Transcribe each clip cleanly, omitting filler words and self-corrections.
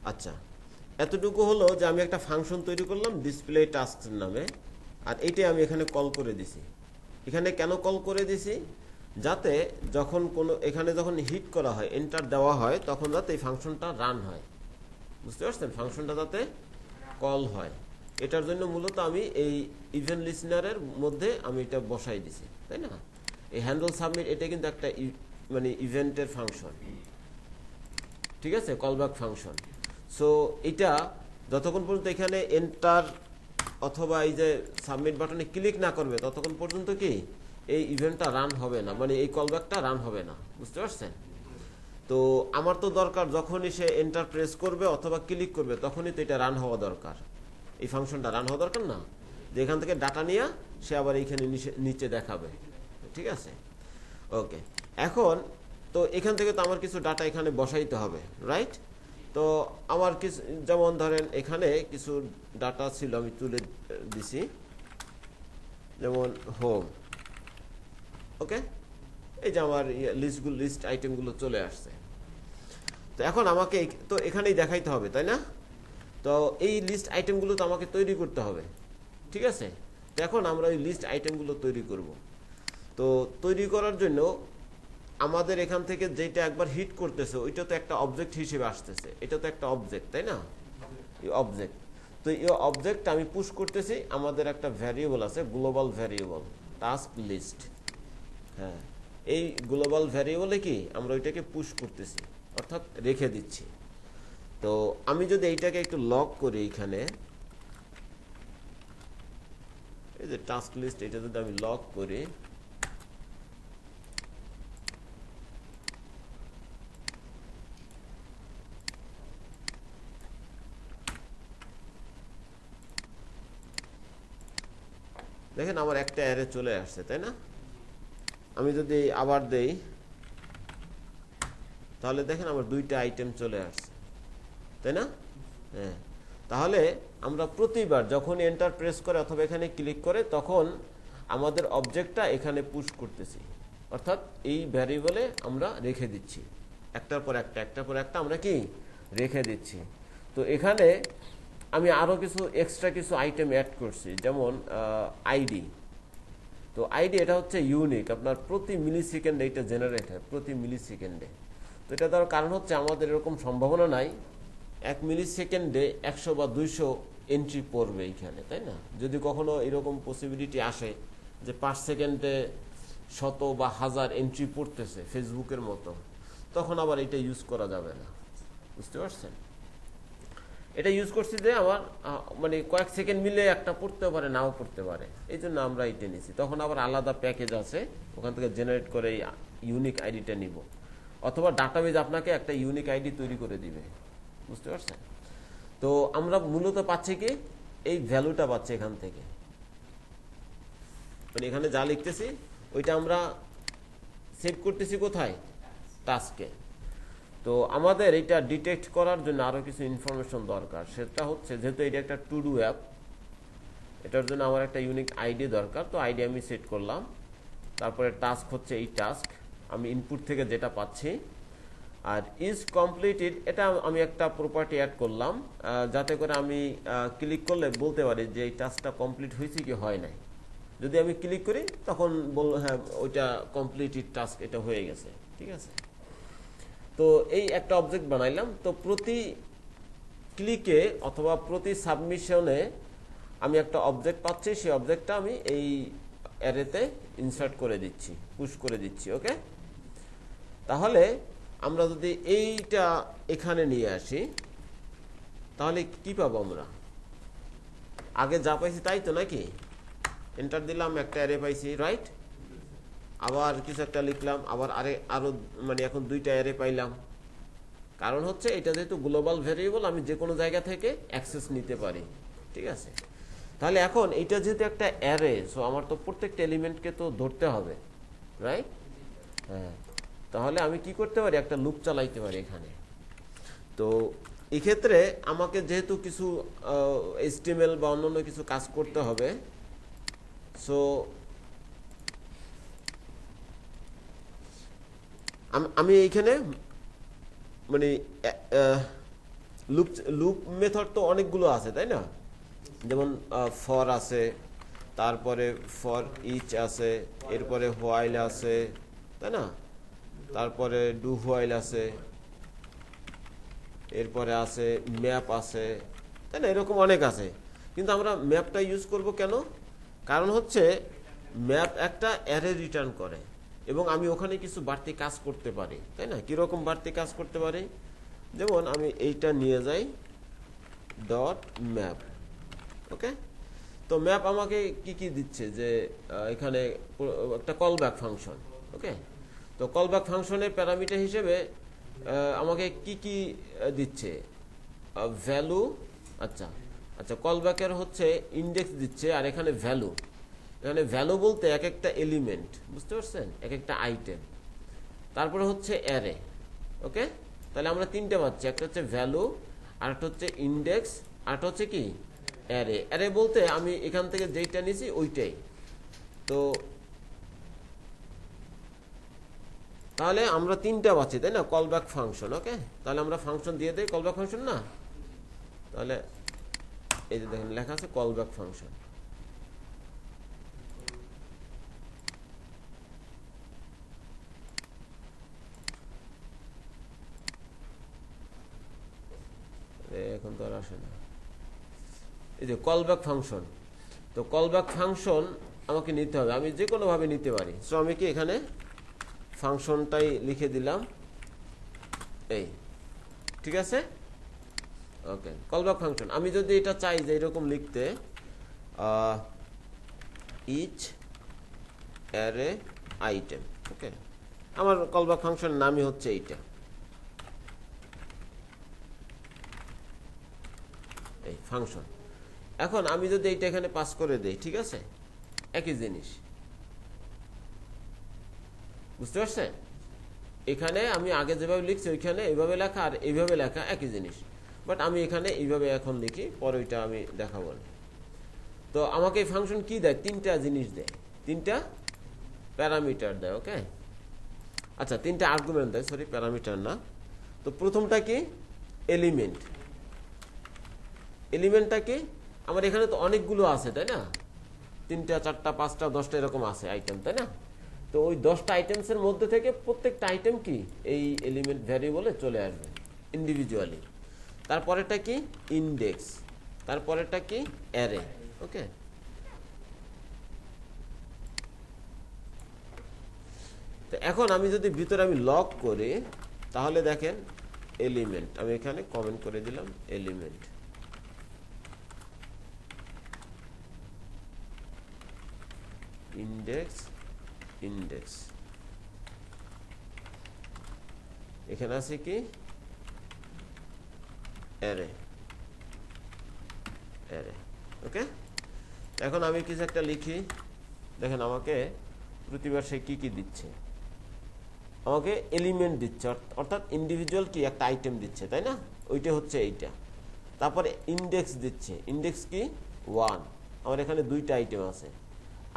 আচ্ছা, এতটুকু হলো যে আমি একটা ফাংশন তৈরি করলাম ডিসপ্লে টাস্ক নামে, আর এইটাই আমি এখানে কল করে দিছি। এখানে কেন কল করে দিছি? যাতে যখন কোনো এখানে যখন হিট করা হয়, এন্টার দেওয়া হয়, তখন যাতে এই ফাংশনটা রান হয়। বুঝতে পারছেন? ফাংশনটা যাতে কল হয়, এটার জন্য মূলত আমি এই ইভেন্ট লিসনারের মধ্যে আমি এটা বসাই দিছি, তাই না? এই হ্যান্ডেল সাবমিট এটা কিন্তু একটা মানে ইভেন্টের ফাংশন, ঠিক আছে, কলব্যাক ফাংশন। সো এটা যতক্ষণ পর্যন্ত এখানে এন্টার অথবা এই যে সাবমিট বাটনে ক্লিক না করবে ততক্ষণ পর্যন্ত কি এই ইভেন্টটা রান হবে না, মানে এই কলব্যাকটা রান হবে না। বুঝতে পারছেন? তো আমার তো দরকার যখনই সে এন্টার প্রেস করবে অথবা ক্লিক করবে তখনই তো এটা রান হওয়া দরকার, এই ফাংশনটা রান হওয়া দরকার না, যে এখান থেকে ডাটা নিয়ে সে আবার এইখানে নিচে দেখাবে। ঠিক আছে, ওকে। এখন তো এখান থেকে তো আমার কিছু ডাটা এখানে বসাইতে হবে, রাইট? তো আমার কিছু, যেমন ধরেন এখানে কিছু ডাটা ছিল আমি তুলে দিছি, যেমন হোম। ওকে, এই যে আমার লিস্ট আইটেমগুলো চলে আসছে। তো এখন আমাকে তো এখানেই দেখাইতে হবে, তাই না? তো এই লিস্ট আইটেমগুলো তো আমাকে তৈরি করতে হবে, ঠিক আছে? তো এখন আমরা ওই লিস্ট আইটেমগুলো তৈরি করব। তো তৈরি করার জন্য আমাদের এখান থেকে যেটা একবার হিট করতেছে ওইটা তো একটা অবজেক্ট হিসেবে আসতেছে, এটা তো একটা অবজেক্ট, তাই না? এই অবজেক্ট, তো এই অবজেক্ট আমি পুশ করতেছি, আমাদের একটা ভ্যারিয়েবল আছে, গ্লোবাল ভ্যারিয়েবল টাস্ক লিস্ট। হ্যাঁ, এই গ্লোবাল ভ্যারিয়েবলে কি আমরা ওইটাকে পুশ করতেছি, অর্থাৎ রেখে দিচ্ছি। তো আমি যদি এইটাকে একটু লক করি, এখানে এই যে টাস্ক লিস্ট, এটা যদি আমি লক করি, দেখেন আমার একটা অ্যারে চলে আসছে, তাই না? আমি যদি আবার দেই তাহলে দেখেন আমার দুইটা আইটেম চলে আসছে, তাই না? হ্যাঁ, তাহলে আমরা প্রতিবার যখন এন্টার প্রেস করে অথবা এখানে ক্লিক করে তখন আমাদের অবজেক্টটা এখানে পুশ করতেছি, অর্থাৎ এই ভ্যারিয়েবলে আমরা রেখে দিচ্ছি, একটার পর একটা আমরা কি রেখে দিচ্ছি। তো এখানে আমি আরও কিছু এক্সট্রা কিছু আইটেম অ্যাড করছি, যেমন আইডি। তো আইডি এটা হচ্ছে ইউনিক, আপনার প্রতি মিলি সেকেন্ডে এটা জেনারেট হয়, প্রতি মিলি সেকেন্ডে। তো এটা দেওয়ার কারণ হচ্ছে আমাদের এরকম সম্ভাবনা নাই 1 মিলি সেকেন্ডে 100 বা 200 এন্ট্রি পড়বে এইখানে, তাই না? যদি কখনো এরকম পসিবিলিটি আসে যে 5 সেকেন্ডে 100 বা 1000 এন্ট্রি পড়তেছে ফেসবুকের মতো, তখন আবার এটা ইউজ করা যাবে না। বুঝতে পারছেন? এটা ইউজ করছি যে আমার মানে কয়েক সেকেন্ড মিলে একটা পড়তে পারে, নাও পড়তে পারে, এই জন্য আমরা এটা নিছি। তখন আবার আলাদা প্যাকেজ আছে, ওখান থেকে জেনারেট করে এই ইউনিক আইডিটা নিব, অথবা ডাটাবেজ আপনাকে একটা ইউনিক আইডি তৈরি করে দিবে। বুঝতে পারছেন? তো আমরা মূলত পাচ্ছি কি এই ভ্যালুটা পাচ্ছি এখান থেকে, মানে এখানে যা লিখতেছি ওইটা আমরা সেভ করতেছি কোথায়? টাস্কে। তো আমাদের এটা ডিটেক্ট করার জন্য আরও কিছু ইনফরমেশন দরকার, সেটা হচ্ছে যেহেতু এটা একটা টু ডু অ্যাপ, এটার জন্য আমার একটা ইউনিক আইডি দরকার। তো আইডি আমি সেট করলাম, তারপরে টাস্ক হচ্ছে এই টাস্ক আমি ইনপুট থেকে যেটা পাচ্ছি, আর ইজ কমপ্লিটেড এটা আমি একটা প্রপার্টি অ্যাড করলাম, যাতে করে আমি ক্লিক করলে বলতে পারি যে এই টাস্কটা কমপ্লিট হয়েছে কি হয় নাই। যদি আমি ক্লিক করি তখন হ্যাঁ ওইটা কমপ্লিটেড টাস্ক, এটা হয়ে গেছে, ঠিক আছে? তো এই একটা অবজেক্ট বানাইলাম। তো প্রতি ক্লিকে অথবা প্রতি সাবমিশনে আমি একটা অবজেক্ট পাচ্ছি, সেই অবজেক্টটা আমি এই অ্যারেতে ইনসার্ট করে দিচ্ছি, পুশ করে দিচ্ছি। ওকে, তাহলে আমরা যদি এইটা এখানে নিয়ে আসি তাহলে কি পাবো? আমরা আগে যা পাইছি তাই তো, নাকি? এন্টার দিলাম, একটা অ্যারে পাইছি, রাইট? আবার কিছু একটা লিখলাম, আবার আরো মানে এখন দুইটা অ্যারে পাইলাম। কারণ হচ্ছে এটা যেহেতু গ্লোবাল ভ্যারিয়েবল, আমি যে কোনো জায়গা থেকে অ্যাক্সেস নিতে পারি, ঠিক আছে? তাহলে এখন এটা যেহেতু একটা অ্যারে, সো আমার তো প্রত্যেকটা এলিমেন্টকে তো ধরতে হবে, রাইট? হ্যাঁ, তাহলে আমি কি করতে পারি? একটা লুপ চালাইতে পারি এখানে। তো এক্ষেত্রে আমাকে যেহেতু কিছু HTML বা অন্যান্য কিছু কাজ করতে হবে, সো আমি এইখানে মানে লুপ লুপ মেথড তো অনেকগুলো আছে, তাই না? যেমন ফর আছে, তারপরে ফর ইচ আছে, এরপরে হোয়াইল আছে, তাই না? তারপরে ডু হোয়াইল আছে, এরপরে আছে ম্যাপ আছে, তাই না? এরকম অনেক আছে। কিন্তু আমরা ম্যাপটা ইউজ করব কেন? কারণ হচ্ছে ম্যাপ একটা অ্যারে রিটার্ন করে এবং আমি ওখানে কিছু বাড়তি কাজ করতে পারি, তাই না? কীরকম বাড়তি কাজ করতে পারি? যেমন আমি এইটা নিয়ে যাই ডট ম্যাপ, ওকে? তো ম্যাপ আমাকে কি কি দিচ্ছে, যে এখানে একটা কলব্যাক ফাংশন, ওকে? তো কলব্যাক ফাংশনের প্যারামিটার হিসেবে আমাকে কি কি দিচ্ছে? ভ্যালু, আচ্ছা আচ্ছা, কলব্যাকের হচ্ছে ইন্ডেক্স দিচ্ছে, আর এখানে ভ্যালু। এখানে ভ্যালু বলতে এক একটা এলিমেন্ট, বুঝতে পারছেন, এক একটা আইটেম। তারপরে হচ্ছে অ্যারে, ওকে? তাহলে আমরা তিনটে পাচ্ছি, একটা হচ্ছে ভ্যালু, আরেকটা হচ্ছে ইন্ডেক্স, আরেকটা হচ্ছে কি অ্যারে। অ্যারে বলতে আমি এখান থেকে যেইটা নিয়েছি ওইটাই। তো তাহলে আমরা তিনটা পাচ্ছি, তাই না? কলব্যাক ফাংশন, ওকে? তাহলে আমরা ফাংশন দিয়ে দিই, কলব্যাক ফাংশন না? তাহলে এই যে দেখেন লেখা আছে কলব্যাক ফাংশন। এখন তো আর আসে না, এই যে কলব্যাক ফাংশন। তো কলব্যাক ফাংশন আমাকে নিতে হবে, আমি যে কোনোভাবে নিতে পারি। সো আমি কি এখানে ফাংশনটাই লিখে দিলাম, এই, ঠিক আছে? ওকে, কলব্যাক ফাংশন। আমি যদি এটা চাই যে এরকম লিখতে, ইচ অ্যারে আইটেম, ওকে? আমার কলব্যাক ফাংশন নামই হচ্ছে এইটা, এই ফাংশন। এখন আমি যদি এইটা এখানে পাস করে দেই, ঠিক আছে, একই জিনিস, বুঝতে পারছেন? এখানে আমি আগে যেভাবে লিখছি ওইখানে এইভাবে লেখা, আর এইভাবে লেখা একই জিনিস, বাট আমি এখানে এইভাবে এখন লিখি, পরে ওইটা আমি দেখাবো না। তো আমাকে এই ফাংশন কি দেয়? তিনটা জিনিস দেয়, তিনটা প্যারামিটার দেয়, ওকে? আচ্ছা, তিনটা আর্গুমেন্ট দেয়, সরি প্যারামিটার না। তো প্রথমটা কি? এলিমেন্ট। এলিমেন্টটা কি? আমার এখানে তো অনেকগুলো আছে, তাই না? 3টা 4টা 5টা 10টা এরকম আছে আইটেম, তাই না? তো ওই 10টা আইটেমসের মধ্যে থেকে প্রত্যেকটা আইটেম কি এই এলিমেন্ট ভ্যারিয়েবলে চলে আসবে ইন্ডিভিজুয়ালি। তারপরেরটা কি? ইন্ডেক্স। তারপরেরটা কি? অ্যারে, ওকে? তো এখন আমি যদি ভিতরে আমি লক করি, তাহলে দেখেন এলিমেন্ট, আমি এখানে কমেন্ট করে দিলাম এলিমেন্ট, ইন্ডেক্স, ইন্ডেক্স, এখানে আছে কি অ্যারে, অ্যারে, ওকে? এখন আমি কিছু একটা লিখি, দেখেন আমাকে প্রতিবার সে কি কি দিচ্ছে। আমাকে এলিমেন্ট দিচ্ছে, অর্থাৎ ইন্ডিভিজুয়াল কি একটা আইটেম দিচ্ছে, তাই না? ওইটা হচ্ছে এইটা। তারপরে ইন্ডেক্স দিচ্ছে, ইন্ডেক্স কি 1, আমার এখানে 2টা আইটেম আছে।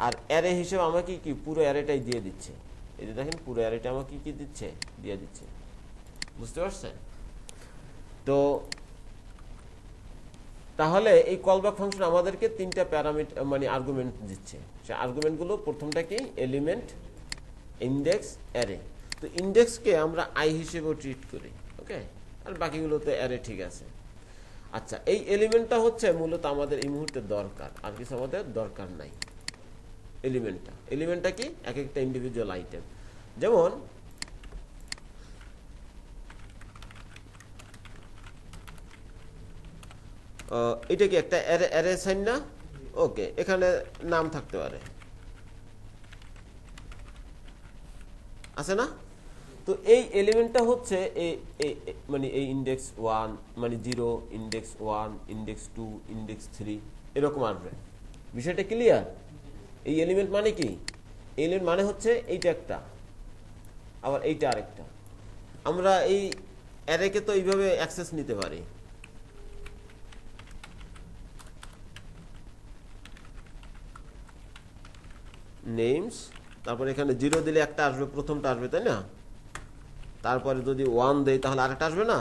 আর অ্যারে হিসেবে আমাকে কি পুরো অ্যারেটাই দিয়ে দিচ্ছে, এই যে দেখেন পুরো অ্যারেটা আমাকে কি দিচ্ছে, দিয়ে দিচ্ছে, বুঝতে পারছেন? তো তাহলে এই কলব্যাক ফাংশন আমাদেরকে 3টা প্যারামিটার মানে আর্গুমেন্ট দিচ্ছে। সে আর্গুমেন্টগুলো প্রথমটা কি? Element, index, array. তো ইন্ডেক্সকে আমরা আই হিসেবেও ট্রিট করি, ওকে? আর বাকিগুলোতে অ্যারে, ঠিক আছে? আচ্ছা, এই এলিমেন্টটা হচ্ছে মূলত আমাদের এই মুহূর্তে দরকার, আর কিছু আমাদের দরকার নাই। এলিমেন্টটা কি? এক একটা ইন্ডিভিজুয়াল আইটেম। যেমন এটা কি একটা অ্যারে সাইন না? ওকে, এখানে নাম থাকতে পারে, আছে না? তো এই এলিমেন্টটা হচ্ছে মানে এই ইন্ডেক্স 1 মানে 0, ইন্ডেক্স 1, ইন্ডেক্স 2, ইন্ডেক্স 3 এরকম আসবে। বিষয়টা ক্লিয়ার? এই এলিমেন্ট মানে কি? এলিমেন্ট মানে হচ্ছে এইটা একটা, আবার এইটা আরেকটা। আমরা এই অ্যারেকে তো এইভাবে অ্যাক্সেস নিতে পারি, নেমস, তারপর এখানে 0 দিলে একটা আসবে, প্রথমটা আসবে, তাই না? তারপরে যদি 1 দেই তাহলে আরেকটা আসবে না?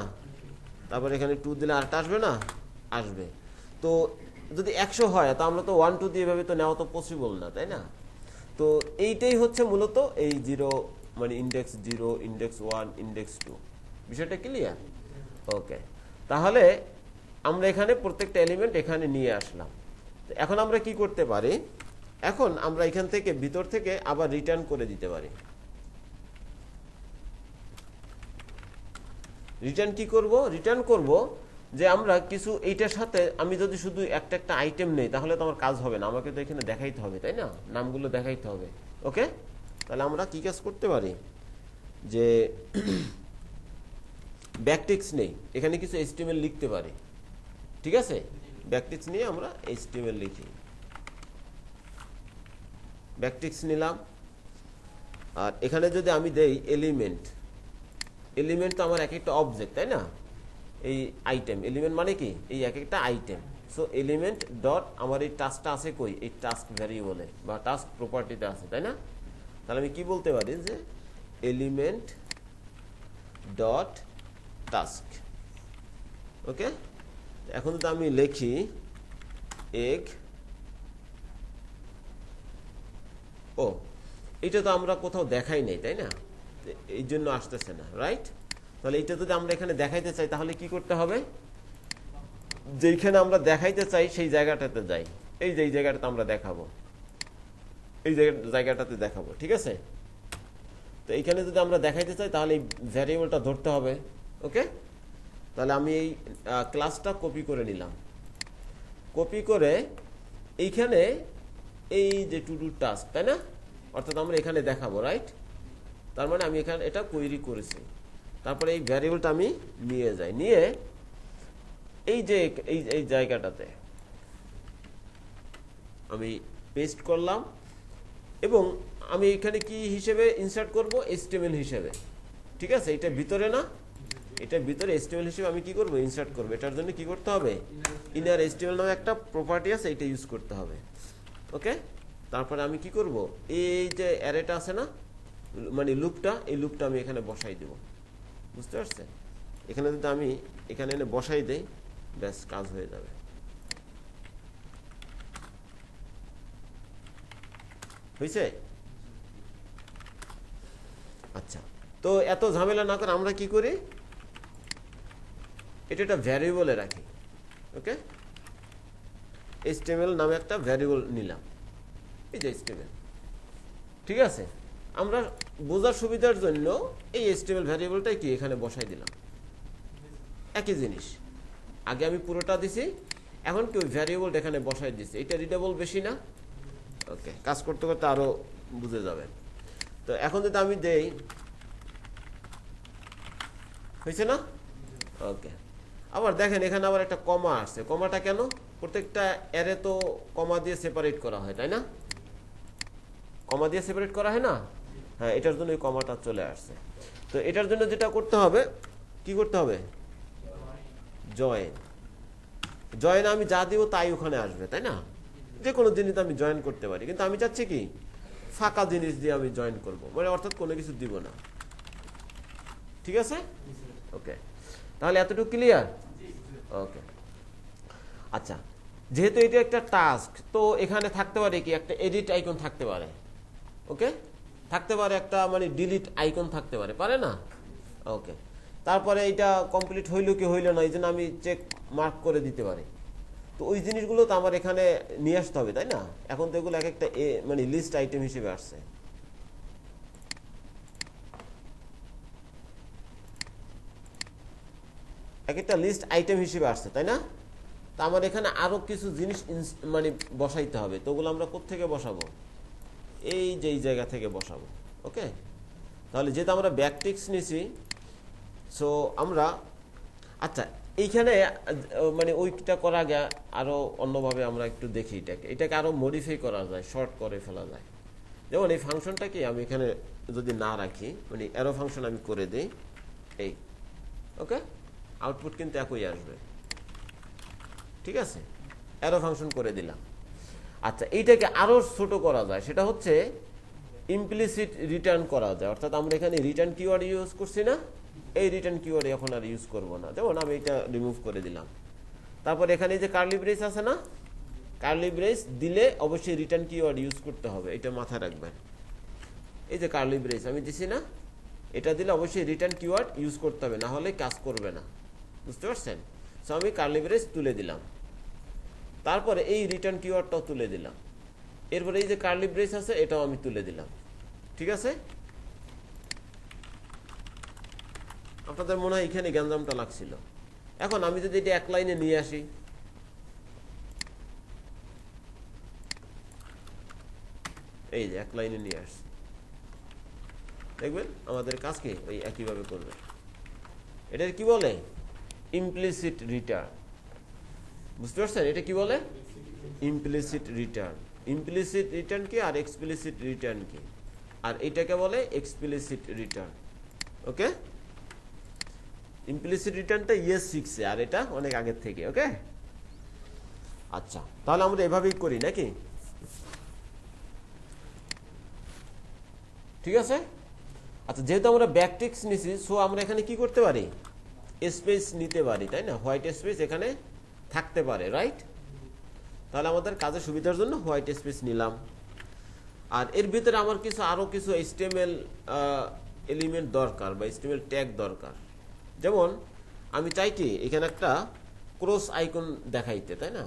তারপর এখানে 2 দিলে আরটা আসবে না, আসবে। তো যদি 100 হয় তো আমরা তো 1 2 দিয়ে এভাবে তো নেওয়া তো পসিবল না, তাই না? তো এইটাই হচ্ছে মূলত এই 0 মানে ইন্ডেক্স 0, ইন্ডেক্স 1, ইন্ডেক্স 2। বিষয়টা ক্লিয়ার? ওকে, তাহলে আমরা এখানে প্রত্যেকটা এলিমেন্ট এখানে নিয়ে আসলাম। এখন আমরা কি করতে পারি, এখন আমরা এখান থেকে ভিতর থেকে আবার রিটার্ন করে দিতে পারি। রিটার্ন কি করব, রিটার্ন করব যে আমরা কিছু এইটার সাথে আমি যদি শুধু একটা একটা আইটেম নেই তাহলে তো আমার কাজ হবে না, আমাকে তো এখানে দেখাইতে হবে, তাই না? নামগুলো দেখাইতে হবে। ওকে, তাহলে আমরা কি কাজ করতে পারি যে ব্যাকটিক্স নেই, এখানে কিছু HTML লিখতে পারি। ঠিক আছে, ব্যাকটিক্স নিয়ে আমরা HTML লিখি, ব্যাকটিক্স নিলাম। আর এখানে যদি আমি দেই এলিমেন্ট, এলিমেন্ট তো আমার এক একটা অবজেক্ট, তাই না? এই আইটেম, এলিমেন্ট মানে কি এই এক একটা আইটেম। সো এলিমেন্ট ডট আমার এই টাস্কটা আছে কই, এই টাস্ক ভ্যারিয়েবলে বা টাস্ক প্রপার্টিতে আছে, তাই না? তাহলে আমি কি বলতে পারি যে এলিমেন্ট ডট টাস্ক। ওকে, এখন যদি আমি লিখি এগ, ও এটা তো আমরা কোথাও দেখাই নাই, তাই না? এই জন্য আসতেছে না, রাইট? তাহলে এটা যদি আমরা এখানে দেখাইতে চাই তাহলে কি করতে হবে, যেখানে আমরা দেখাইতে চাই সেই জায়গাটাতে যাই, এই যে এই জায়গাটাতে আমরা দেখাবো, এই জায়গাটাতে দেখাবো। ঠিক আছে, তো এইখানে যদি আমরা দেখাইতে চাই তাহলে এই ভ্যারিয়েবলটা ধরতে হবে। ওকে, তাহলে আমি এই ক্লাসটা কপি করে নিলাম, কপি করে এইখানে এই যে টু ডু টাস্ক, তাই না? অর্থাৎ আমরা এখানে দেখাবো, রাইট? তার মানে আমি এখানে এটা কোয়েরি করেছি। তারপরে এই ভ্যারিয়েবলটা আমি নিয়ে যাই, নিয়ে এই যে এই জায়গাটাতে আমি পেস্ট করলাম এবং আমি এখানে কি হিসেবে ইনসার্ট করব, HTML হিসেবে। ঠিক আছে, এটা ভিতরে না, এটা ভিতরে HTML হিসেবে আমি কি করব, ইনসার্ট করব। এটার জন্য কি করতে হবে, ইনার HTML নামে একটা প্রপার্টি আছে, এটা ইউজ করতে হবে। ওকে, তারপরে আমি কি করব, এই যে অ্যারেটা আছে না, মানে লুপটা, এই লুপটা আমি এখানে বসাই দেব। বুঝতে পারছেন? এখানে যদি আমি এখানে এনে বসাই দেই, ব্যাস কাজ হয়ে যাবে। হয়েছে? আচ্ছা, তো এত ঝামেলা না করে আমরা কি করি, এটা একটা ভ্যারিয়েবলে রাখি। ওকে, HTML নামে একটা ভ্যারিয়েবল নিলাম, এই যে HTML। ঠিক আছে, আমরা বোঝার সুবিধার জন্য এই HTML ভ্যারিয়েবলটাই কি এখানে বসাই দিলাম। একই জিনিস, আগে আমি পুরোটা দিছি, এখন কি ওই ভ্যারিয়েবলটা এখানে বসাই দিছি। এটা রিডেবল বেশি না? ওকে, কাজ করতে করতে আরো বুঝে যাবেন। তো এখন যদি আমি দেই, হয়েছে না? ওকে, আবার দেখেন এখানে আবার একটা কমা আসছে। কমাটা কেন? প্রত্যেকটা অ্যারে তো কমা দিয়ে সেপারেট করা হয়, তাই না? কমা দিয়ে সেপারেট করা হয় না? হ্যাঁ, এটার জন্য এই কমাটা চলে আসছে। তো এটার জন্য যেটা করতে হবে, কি করতে হবে, জয়েন। জয়েন আমি যা দিব তাই ওখানে আসবে, তাই না? যে কোনো জিনিস আমি জয়েন করতে পারি, কিন্তু আমি চাচ্ছি কি ফাঁকা জিনিস দিয়ে আমি জয়েন করব, মানে অর্থাৎ কোনো কিছু দিব না। ঠিক আছে? ওকে, তাহলে এতটুকু ক্লিয়ার? ওকে, আচ্ছা, যেহেতু এটা একটা টাস্ক, তো এখানে থাকতে পারে কি একটা এডিট আইকন থাকতে পারে। ওকে, থাকতে পারে একটা মানে ডিলিট আইকন থাকতে পারে, পারে না? ওকে, তারপরে এটা কমপ্লিট হইল কি হইল না, এই জন্য আমি চেক মার্ক করে দিতে পারি। তো ওই জিনিসগুলো তো আমার এখানে নিয়ে আসতে হবে, তাই না? এখন তো এগুলো এক একটা মানে লিস্ট আইটেম হিসেবে আসছে। এক একটা লিস্ট আইটেম হিসেবে আসছে, তাই না? তা আমার এখানে আরো কিছু জিনিস মানে বসাইতে হবে। তো ওগুলো আমরা কোত্থেকে বসাবো, এই যে এই জায়গা থেকে বসাবো। ওকে, তাহলে যেহেতু আমরা ব্যাকটিক্স নিছি, সো আমরা, আচ্ছা এইখানে মানে ওইটা করা আগে আরো অন্যভাবে আমরা একটু দেখি, এটাকে আরো মডিফাই করা যায়, শর্ট করে ফেলা যায়। যেমন এই ফাংশনটাকে আমি এখানে যদি না রাখি, মানে অ্যারো ফাংশন আমি করে দিই এই, ওকে, আউটপুট কিন্তু একই আসবে। ঠিক আছে, অ্যারো ফাংশন করে দিলাম। আচ্ছা, এইটাকে আরো ছোট করা যায়, সেটা হচ্ছে ইমপ্লিসিট রিটার্ন করা যায়। অর্থাৎ আমরা এখানে রিটার্ন কিওয়ার্ড ইউজ করছি না, এই রিটার্ন কিওয়ার্ড এখন আর ইউজ করব না, যেমন আমি এটা রিমুভ করে দিলাম। তারপর এখানে যে কার্লি ব্রেস আছে না, কার্লি ব্রেস দিলে অবশ্যই রিটার্ন কিওয়ার্ড ইউজ করতে হবে, এটা মাথায় রাখবেন। এই যে কার্লি ব্রেস আমি দিছি না, এটা দিলে অবশ্যই রিটার্ন কিওয়ার্ড ইউজ করতে হবে, না হলে কাজ করবে না, বুঝতে পারছেন? সো আমি কার্লি ব্রেস তুলে দিলাম, তারপরে এই রিটার্ন কিওয়ার্ডটাও তুলে দিলাম, এরপরে এই যে কার্লি ব্রেস আছে এটাও আমি তুলে দিলাম। ঠিক আছে? আপনাদের মনে হয় এখানে গ্যাঞ্জামটা লাগছিল। এখন আমি যদি এটা এক লাইনে নিয়ে আসি, এই যে এক লাইনে নিয়ে আসছি, দেখবেন আমাদের কাজকে ওই একইভাবে করবে। এটার কি বলে? Implicit return. বুঝতে পারছেন এটা কি বলে? Implicit return. ইমপ্লিসিট রিটার্ন কি আর এক্সপ্লিসিট রিটার্ন কি, আর এটাকে বলে এক্সপ্লিসিট রিটার্ন। ওকে, ইমপ্লিসিট রিটার্নটা ইয়েস শিখছে, আর এটা অনেক আগের থেকে। ওকে, আচ্ছা, তাহলে আমরা এভাবেই করি নাকি? ঠিক আছে। আচ্ছা, যেহেতু আমরা ব্যাকটিক্স নিছি, সো আমরা এখানে কি করতে পারি? স্পেস নিতে পারি, তাই না? হোয়াইট স্পেস এখানে থাকতে পারে, রাইট? তাহলে আমাদের কাজের সুবিধার জন্য হোয়াইট স্পেস নিলাম। আর এর ভিতরে আমার আরো কিছু HTML এলিমেন্ট দরকার বা HTML ট্যাগ দরকার। যেমন আমি চাই কি এখানে একটা ক্রস আইকন দেখাইতে, তাই না?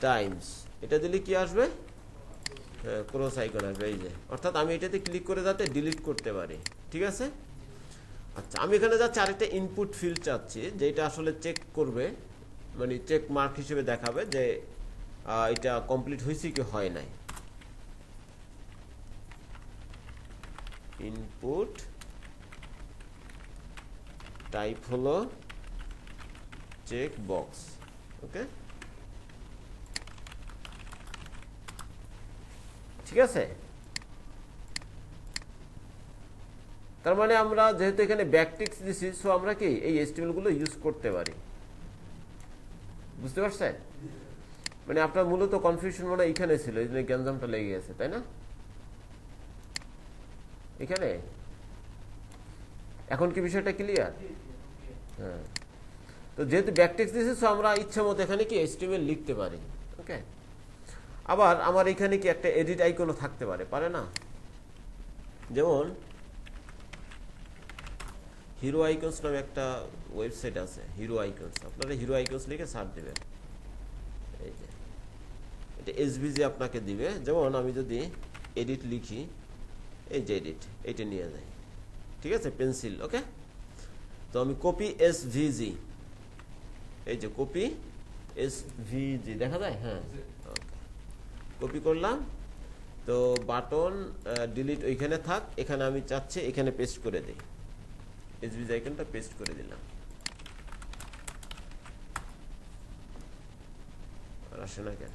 টাইমস, এটা দিলে কি আসবে? ক্রস আইকন আসবে, এই যে। অর্থাৎ আমি এটাতে ক্লিক করে যাতে ডিলিট করতে পারি। ঠিক আছে। আচ্ছা, আমি এখানে যাচ্ছি আরেকটা ইনপুট ফিল্ড চাচ্ছি, যেটা আসলে চেক করবে, মানে চেক মার্ক হিসেবে দেখাবে যে এটা কমপ্লিট হয়েছে কি হয় নাই। ইনপুট টাইপ হলো চেক বক্স। ওকে, ঠিক আছে। তার মানে আমরা যেহেতু এখানে ব্যাকটিক্স দিছি, সো আমরা কি এই HTML গুলো ইউজ করতে পারি। বুঝতে পারছেন? মানে আপনার মূলত কনফিউশন মনে হয় এখানে ছিল, এই জন্য গ্যাঞ্জামটা লেগে গেছে, তাই না? এখানে এখন কি বিষয়টা ক্লিয়ার? হ্যাঁ, তো যেহেতু ব্যাকটিক্স দিছি, সো আমরা ইচ্ছা মতো এখানে কি HTML লিখতে পারি। ওকে, আবার আমার এখানে কি একটা এডিট আইকনও থাকতে পারে, পারে না? যেমন হিরো আইকনস নামে একটা ওয়েবসাইট আছে, হিরো আইকনস। আপনারা হিরো আইকনস লিখে সার্চ দেবেন, এই যে এটা SVG আপনাকে দিবে। যেমন আমি যদি এডিট লিখি, এই যে এডিট, এটা নিয়ে যাই। ঠিক আছে, পেন্সিল। ওকে, তো আমি কপি SVG, এই যে কপি SVG দেখা যায়, হ্যাঁ, কপি করলাম। তো বাটন ডিলিট ওইখানে থাক, এখানে আমি চাচ্ছি এখানে পেস্ট করে দিই, SVG আইকনটা পেস্ট করে দিলাম। আর আসে না কেন?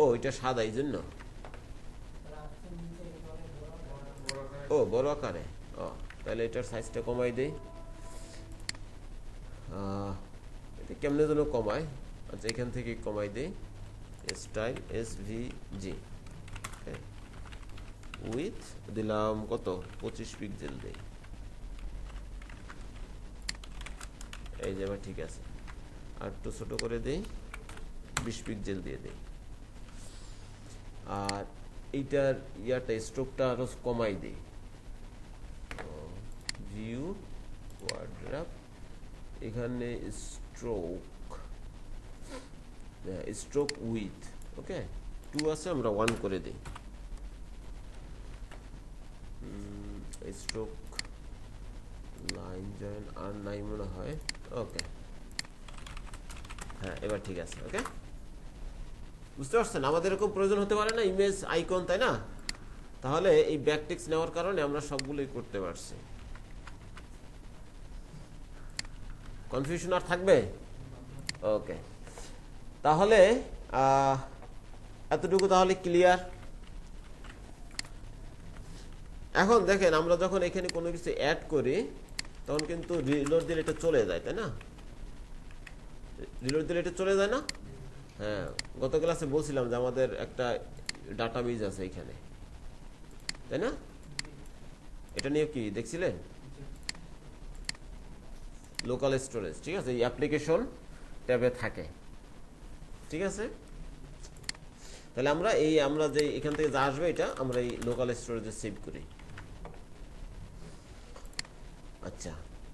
ও, এটা সাদা, এই জন্য। ও, বড় আকারে। ও, তাহলে এটার সাইজটা কমাই দেই। এটা কেমনে যেন কমায়। আচ্ছা, এখান থেকে কমাই দেই, স্টাইল SVG উইথ দিলাম কত? 25 পিক্সেল দেই। এই যে, ঠিক আছে। আর একটু ছোট করে দেই, 20 পিক্সেল দিয়ে দেই। আর এইটার ইয়াটা স্ট্রোকটা আরো কমাই দেই, ভিউ ওয়ার্ড্রপ, এখানে স্ট্রোক উইথ, ওকে 2 আছে, আমরা 1 করে দেই। স্ট্রোক লাইন জয়েন আর নাই মনে হয়। ওকে, হ্যাঁ, এবার ঠিক আছে। ওকে, বুঝতে পারছেন? আমাদের এরকম প্রয়োজন হতে পারে না ইমেজ আইকন, তাই না? তাহলে এই ব্যাকটিক্স নেওয়ার কারণে আমরা সবগুলোই করতে পারছি। কনফিউশন আর থাকবে? ওকে, তাহলে এতটুকু তাহলে ক্লিয়ার। এখন দেখেন, আমরা যখন এখানে কোনো কিছু অ্যাড করি, তখন কিন্তু রিলোড দিলে এটা চলে যায়, তাই না? রিলোড দিলে এটা চলে যায় না? হ্যাঁ, গত ক্লাসে বলছিলাম যে আমাদের একটা ডাটাবেজ আছে এখানে, তাই না? এটা নিয়ে কি দেখছিলেন? লোকাল স্টোরেজ, ঠিক আছে, এই অ্যাপ্লিকেশন ট্যাবে থাকে, ঠিক আছে? তাহলে আমরা যে এখান থেকে যা আসবে এটা আমরা এই লোকাল স্টোরেজে সেভ করি। আচ্ছা,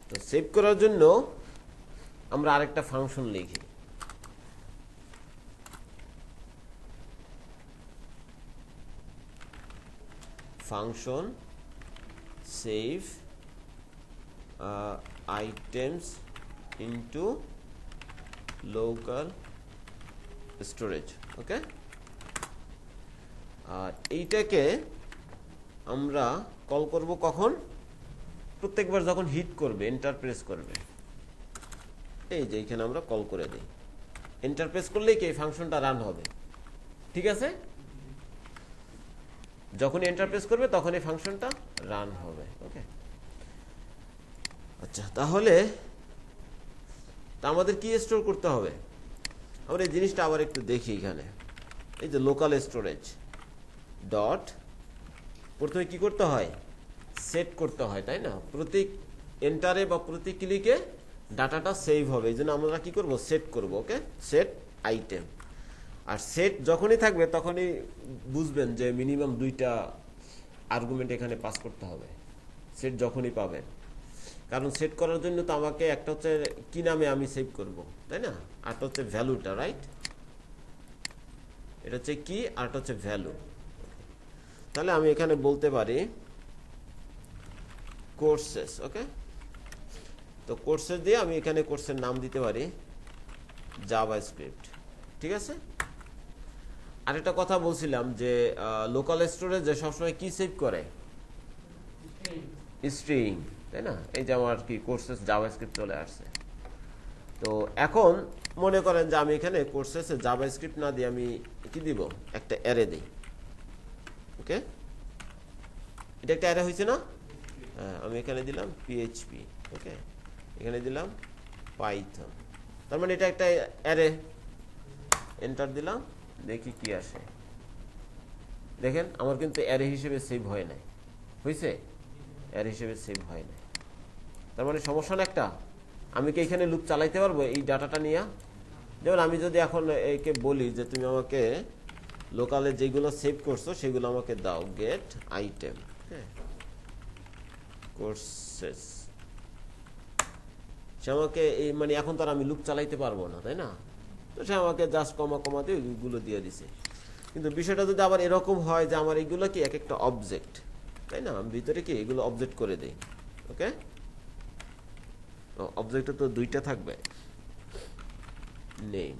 তো সেভ করার জন্য আমরা আরেকটা ফাংশন লিখি। Function save items into local storage, okay? আর এইটাকে আমরা কল করব কখন? প্রত্যেকবার যখন হিট করবে, এন্টার প্রেস করবে, এই যে এখানে আমরা কল করে দিই। এন্টার প্রেস করলেই কি এই ফাংশনটা রান হবে, ঠিক আছে? যখন এন্টার প্রেস করবে তখন এই ফাংশনটা রান হবে, ওকে? আচ্ছা, তাহলে আমাদের কি স্টোর করতে হবে? আমরা এই জিনিসটা আবার একটু দেখি। এখানে এই যে লোকাল স্টোরেজ ডট, প্রথমে কি করতে হয়? সেট করতে হয়, তাই না? প্রতি এন্টারে বা প্রতি ক্লিকে ডাটাটা সেভ হবে, এই জন্য আমরা কি করব? সেট করব, ওকে? Set item. আর সেট যখনই থাকবে তখনই বুঝবেন যে মিনিমাম 2টা আর্গুমেন্ট এখানে পাস করতে হবে, সেট যখনই পাবেন। কারণ সেট করার জন্য তো আমাকে একটা হচ্ছে কি নামে আমি সেভ করব, তাই না? আরটা হচ্ছে ভ্যালুটা, রাইট? এটা হচ্ছে কি, আরটা হচ্ছে ভ্যালু। তাহলে আমি এখানে বলতে পারি কোর্সেস, ওকে? তো কোর্সেস দিয়ে আমি এখানে কোর্সের নাম দিতে পারি জাভাস্ক্রিপ্ট, ঠিক আছে? আরেকটা কথা বলছিলাম যে লোকাল স্টোরেজে সবসময় কি সেভ করে? স্ট্রিং, তাই না? এই যে আমার কি কোর্সেস জাভাস্ক্রিপ্ট চলে আসছে। তো এখন মনে করেন যে আমি এখানে কোর্সেসে জাভাস্ক্রিপ্ট না দিয়ে আমি কি দিব? একটা অ্যারে দিই, ওকে? এটা একটা অ্যারে হয়েছে না? হ্যাঁ, আমি এখানে দিলাম পিএইচপি, ওকে? এখানে দিলাম পাইথন, তার মানে এটা একটা অ্যারে। এন্টার দিলাম, দেখি কি আসে। দেখেন আমার কিন্তু অ্যারে হিসেবে সেভ হয় নাই, হয়েছে? অ্যারে হিসেবে সেভ হয় নাই, তার মানে সমস্যা না একটা। আমি কি এখানে লুপ চালাইতে পারবো এই ডাটাটা নিয়ে? যেমন আমি যদি এখন একে বলি যে তুমি আমাকে লোকালে যেগুলো সেভ করছো সেগুলো আমাকে দাও, গেট আইটেম, হ্যাঁ, কোর্সেস, সে আমাকে এই মানে এখন তো আর আমি লুপ চালাইতে পারবো না, তাই না? তো সে আমাকে জাস্ট কমা কমা দিয়ে ওইগুলো দিয়ে দিছে। কিন্তু বিষয়টা যদি আবার এরকম হয় যে আমার এইগুলো কি এক একটা অবজেক্ট, তাই না? আমি ভিতরে কি এগুলো অবজেক্ট করে দেই, ওকে? অবজেক্টে তো 2টা থাকবে, নেম,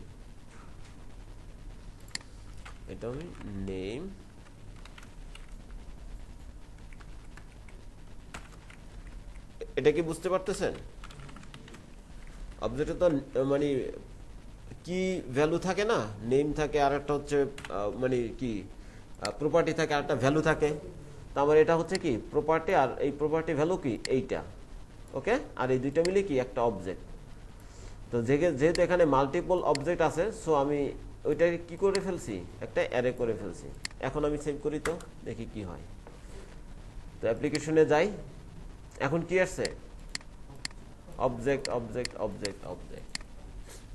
এটা আমি নেম, এটা কি বুঝতে পারতেছেন? অবজেক্টে তো মানে কি ভ্যালু থাকে না, নেম থাকে, আর একটা হচ্ছে মানে কি প্রপার্টি থাকে, আর একটা ভ্যালু থাকে। তো আমার এটা হচ্ছে কি প্রপার্টি, আর এই প্রপার্টি ভ্যালু কি এইটা, ওকে? আর এই 2টা মিলে কি একটা অবজেক্ট। তো যেহেতু এখানে মাল্টিপল অবজেক্ট আছে, সো আমি ওইটাকে কি করে ফেলছি? একটা অ্যারে করে ফেলছি। এখন আমি সেভ করি, তো দেখি কি হয়। তো অ্যাপ্লিকেশনে যাই, এখন কি আসছে? Object object object object.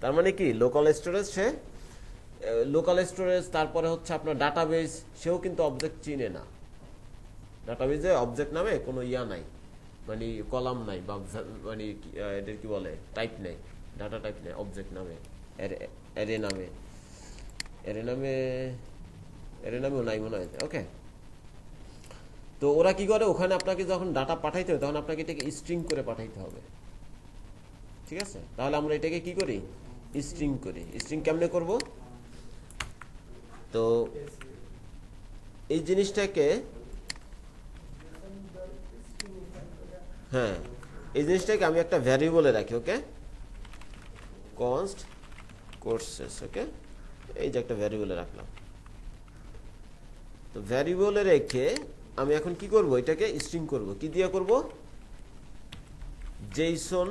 তার মানে কি লোকাল স্টোরেজ, সে লোকাল স্টোরেজ, তারপরে হচ্ছে আপনার ডাটাবেজ, সেও কিন্তু অবজেক্ট চিনে না। ডাটাবেজে অবজেক্ট নামে কোনো ইয়া নাই, মানে কলাম নাই, বা মানে এদের কি বলে টাইপ নেই, ডাটা টাইপ নেই অবজেক্ট নামে, অ্যারে নামে, অ্যারে নামেও নাই মনে হয়, ওকে? তো ওরা কি করে, ওখানে আপনাকে যখন ডাটা পাঠাইতে হবে তখন আপনাকে এটাকে স্ট্রিং করে পাঠাইতে হবে, ঠিক আছে? তাহলে আমরা এটাকে কি করি? স্ট্রিং করি। স্ট্রিং কেমনে করব? তো এই জিনিসটাকে, হ্যাঁ, এই জিনিসটাকে আমি একটা ভ্যারিয়েবলে রাখি, ওকে? কনস্ট কোর্সেস, ওকে? এই যে একটা ভ্যারিয়েবলে রাখলাম। তো ভ্যারিয়েবলে রেখে আমি এখন কি করব? এটাকে স্ট্রিং করব। কি দিয়ে করব? জেসন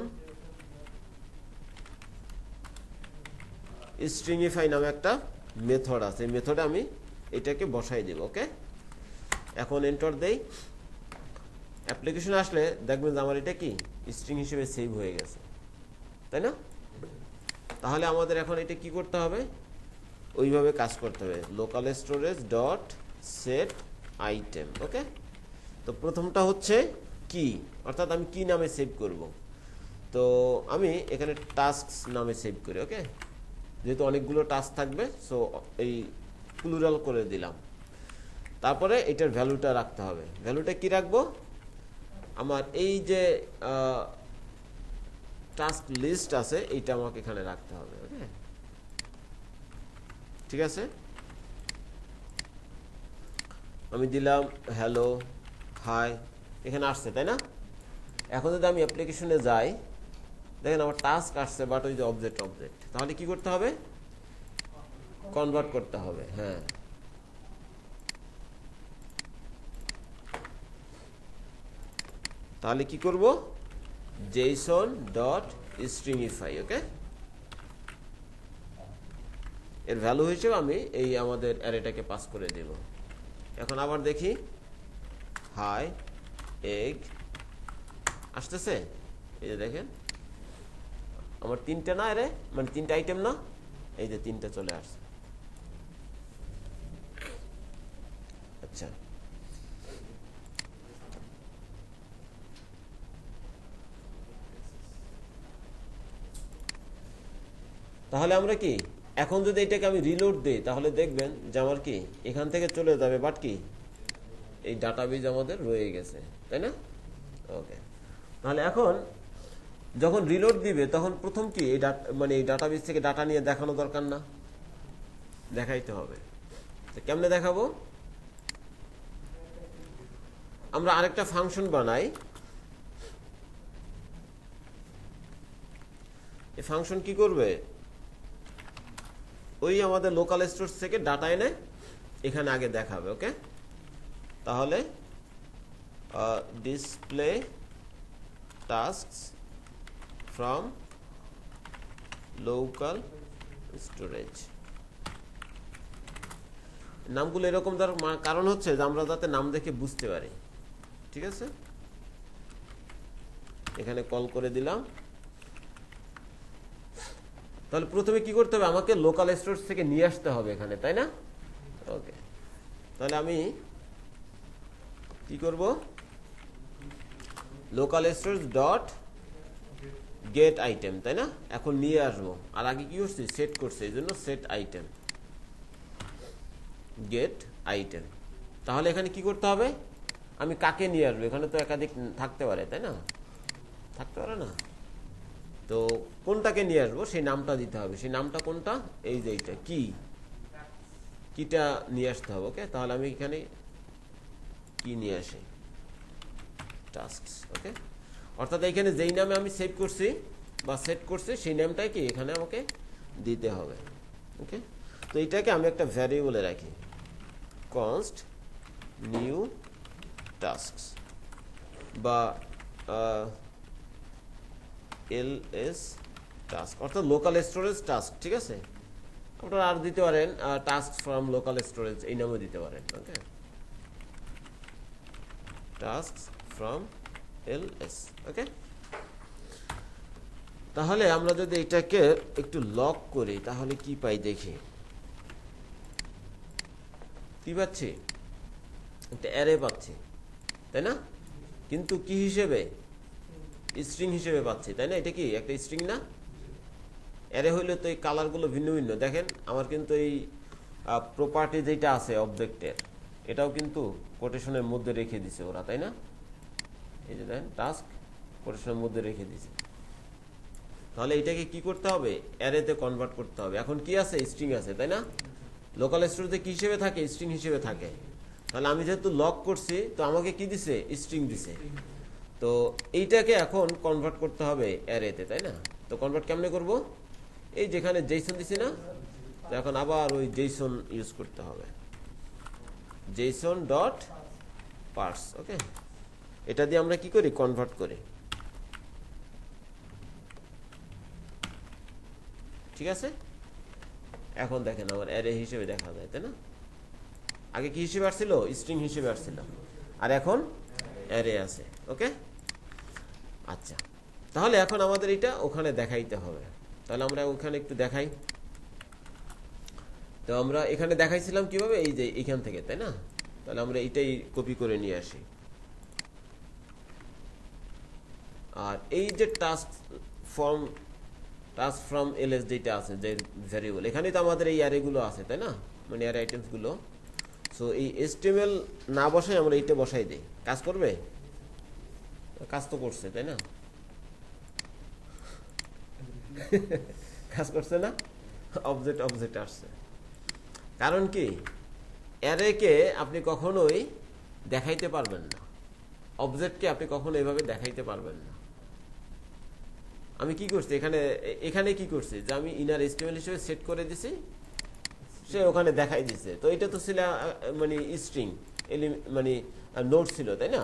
স্ট্রিংইফাই নামে একটা মেথড আছে, এই মেথডে আমি এটাকে বসাই দেব। ওকে, এখন এন্টার দেই। অ্যাপ্লিকেশন আসলে দেখবেন যে আমার এটা কি স্ট্রিং হিসেবে সেভ হয়ে গেছে, তাই না? তাহলে আমাদের এখন এটা কি করতে হবে, ওইভাবে কাজ করতে হবে, local storage dot set item. Okay, তো প্রথমটা হচ্ছে কি, অর্থাৎ আমি কি নামে সেভ করব। তো আমি এখানে টাস্ক নামে সেভ করি। ওকে, যেহেতু অনেকগুলো টাস্ক থাকবে সো এই প্লুরাল করে দিলাম। তারপরে এটার ভ্যালুটা রাখতে হবে। ভ্যালুটা কি রাখবো, আমার এই যে টাস্ক লিস্ট আছে এইটা আমাকে এখানে রাখতে হবে। ওকে, ঠিক আছে, আমি দিলাম হ্যালো হাই, এখানে আসছে তাই না? এখন যদি আমি অ্যাপ্লিকেশনে যাই, দেখেন আমার টাস্ক আসছে বাট ওই যে অবজেক্ট, তাহলে কি করতে হবে, কনভার্ট করতে হবে। হ্যাঁ, তাহলে কি করব, জেসন ডট স্ট্রিংইফাই। ওকে, এর ভ্যালু হিসেবে আমি এই আমাদের অ্যারেটাকে পাস করে দেব। এখন আবার দেখি, হাই এগ আসতেছে, এই যে দেখেন আমার তিনটা না এরে, মানে তিনটা আইটেম না, এই যে তিনটা চলে আসছে। আচ্ছা, তাহলে আমরা কি এখন যদি এটাকে আমি রিলোড দিই তাহলে দেখবেন যে আমার কি এখান থেকে চলে যাবে, বাট কি এই ডাটাবেজ আমাদের রয়ে গেছে, তাই না? ওকে, তাহলে এখন যখন রিলোড দিবে তখন প্রথম কি এই মানে এই ডাটাবেজ থেকে ডাটা নিয়ে দেখানো দরকার না, দেখাইতে হবে। কেমনে দেখাবো, আমরা আরেকটা ফাংশন বানাই। এই ফাংশন কি করবে, ওই আমাদের লোকাল স্টোরেজ থেকে ডাটা এনে এখানে আগে দেখাবে। ওকে, তাহলে display tasks from local storage, নামগুলো এরকম কারণ হচ্ছে যে আমরা যাতে নাম দেখে বুঝতে পারি। ঠিক আছে, এখানে কল করে দিলাম। তাহলে প্রথমে কি করতে হবে, আমাকে লোকাল স্টোরেজ থেকে নিয়ে আসতে হবে এখানে, তাই না? ওকে, তাহলে আমি কি করব, local storage dot gate item, তাই না? এখন নিয়ে আসবো, আর আগে কি করছি, সেট করছি, এই জন্য সেট আইটেম গেট আইটেম। তাহলে এখানে কি করতে হবে, আমি কাকে নিয়ে আসবো, এখানে তো একাধিক থাকতে পারে, তাই না? থাকতে পারে না, তো কোনটাকে নিয়ে আসবো সেই নামটা দিতে হবে। সেই নামটা কোনটা, এই যে এইটা কিটা নিয়ে আসতে হবে। ওকে, তাহলে আমি এখানে কি নিয়ে আসি, টাস্কস। ওকে, অর্থাৎ এইখানে যেই নামে আমি সেভ করছি বা সেট করছি সেই নামটাই কি এখানে আমাকে দিতে হবে। ওকে, তো এইটাকে আমি একটা ভ্যারিয়েবলে রাখি, কনস্ট নিউ টাস্কস বা ls টাস্ক, অর্থাৎ লোকাল স্টোরেজ টাস্ক। ঠিক আছে, আপনারা আর দিতে পারেন টাস্ক ফ্রম লোকাল স্টোরেজ, এই নামও দিতে পারেন। ওকে, টাস্ক ফ্রম ls। ওকে, তাহলে আমরা যদি এটাকে একটু লক করি তাহলে কি পাই দেখি, কি পাচ্ছি, একটা অ্যারে পাচ্ছি, তাই না? কিন্তু কি হিসেবে, স্ট্রিং হিসেবে পাচ্ছি, তাই না? এটা কি একটা স্ট্রিং না? অ্যারে হইলে তো এই কালারগুলো ভিন্ন ভিন্ন। দেখেন আমার কিন্তু এই প্রপার্টি যেটা আছে অবজেক্টের, এটাও কিন্তু কোটেশনের মধ্যে রেখে দিছে ওরা, তাই না? এই যে দেখেন টাস্ক কোটেশনের মধ্যে রেখে দিছে। তাহলে এটাকে কি করতে হবে, অ্যারেতে কনভার্ট করতে হবে। এখন কি আছে, স্ট্রিং আছে, তাই না? লোকাল স্টোরেজে কি হিসেবে থাকে, স্ট্রিং হিসেবে থাকে। তাহলে আমি যেহেতু লক করছি তো আমাকে কি দিছে, স্ট্রিং দিছে। তো এইটাকে এখন কনভার্ট করতে হবে অ্যারেতে, তাই না? তো কনভার্ট কেমনে করব, এই যেখানে জেসন দিছি না, তো এখন আবার ওই জেসন ইউজ করতে হবে, জেসন ডট পার্স। ওকে, এটা দিয়ে আমরা কি করি, কনভার্ট করি। ঠিক আছে? এখন দেখেন আমার অ্যারে হিসেবে দেখা যায়, তাই না? আগে কি হিসেবে আসছিল? স্ট্রিং হিসেবে আসছিল, আর এখন অ্যারে আছে। ওকে, আচ্ছা, তাহলে এখন আমাদের এটা ওখানে দেখাইতে হবে। তাহলে আমরা ওখানে একটু দেখাই। তো আমরা এখানে দেখাইছিলাম কিভাবে, এই যে এখান থেকে, তাই না? তাহলে আমরা এটাই কপি করে নিয়ে আসি। আর এই যে টাস্ক ফ্রম এলএস যেটা আছে, যে ভ্যারিয়েবল, এখানে তো আমাদের এই অ্যারেগুলো আছে, তাই না? মানে অ্যারে আইটেমসগুলো। সো এই HTML না বসাই আমরা এইটা বসাই দিই, কাজ করবে? কাজ তো করছে, তাই না? কাজ করছে না? অবজেক্ট আসছে। কারণ কি, অ্যারেকে আপনি কখনোই দেখাইতে পারবেন না, অবজেক্টকে আপনি কখনো এভাবে দেখাইতে পারবেন না। আমি কি করছি এখানে কি করছি, যে আমি ইনার HTML হিসেবে সেট করে দিছি, সে ওখানে দেখাই দিছে। তো এটা তো ছিল মানে স্ট্রিং, মানে নোড ছিল, তাই না?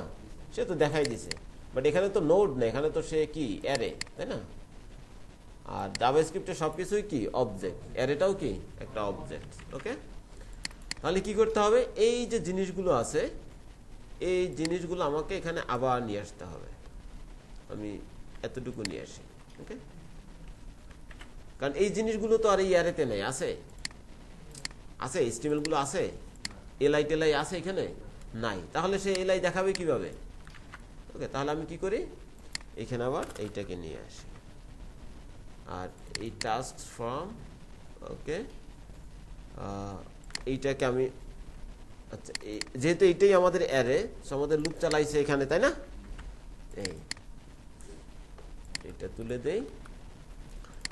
সে তো দেখাই দিছে, বাট এখানে তো নোড না, এখানে তো সে কি অ্যারে, তাই না? আর জাভাস্ক্রিপ্টে সবকিছুই কি অবজেক্ট, অ্যারেটাও কি একটা অবজেক্ট। ওকে, তাহলে কি করতে হবে, এই যে জিনিসগুলো আছে, এই জিনিসগুলো আমাকে এখানে আবার নিয়ে আসতে হবে। আমি এতটুকু নিয়ে আসি। ওকে, কারণ এই জিনিসগুলো তো আর এই অ্যারেতে নেই, আছে HTML গুলো আছে, এলআই টেলাই আছে এখানে নাই, তাহলে সে এলআই দেখাবে কিভাবে? ওকে, তাহলে আমি কি করি, এখানে আবার এইটাকে নিয়ে আসি, আর এই টাস্ক ফ্রম, ওকে, এইটাকে আমি, আচ্ছা, যেহেতু এইটাই আমাদের অ্যারে, আমাদের লুপ চালাইছে এখানে, তাই না? এইটা তুলে দেই,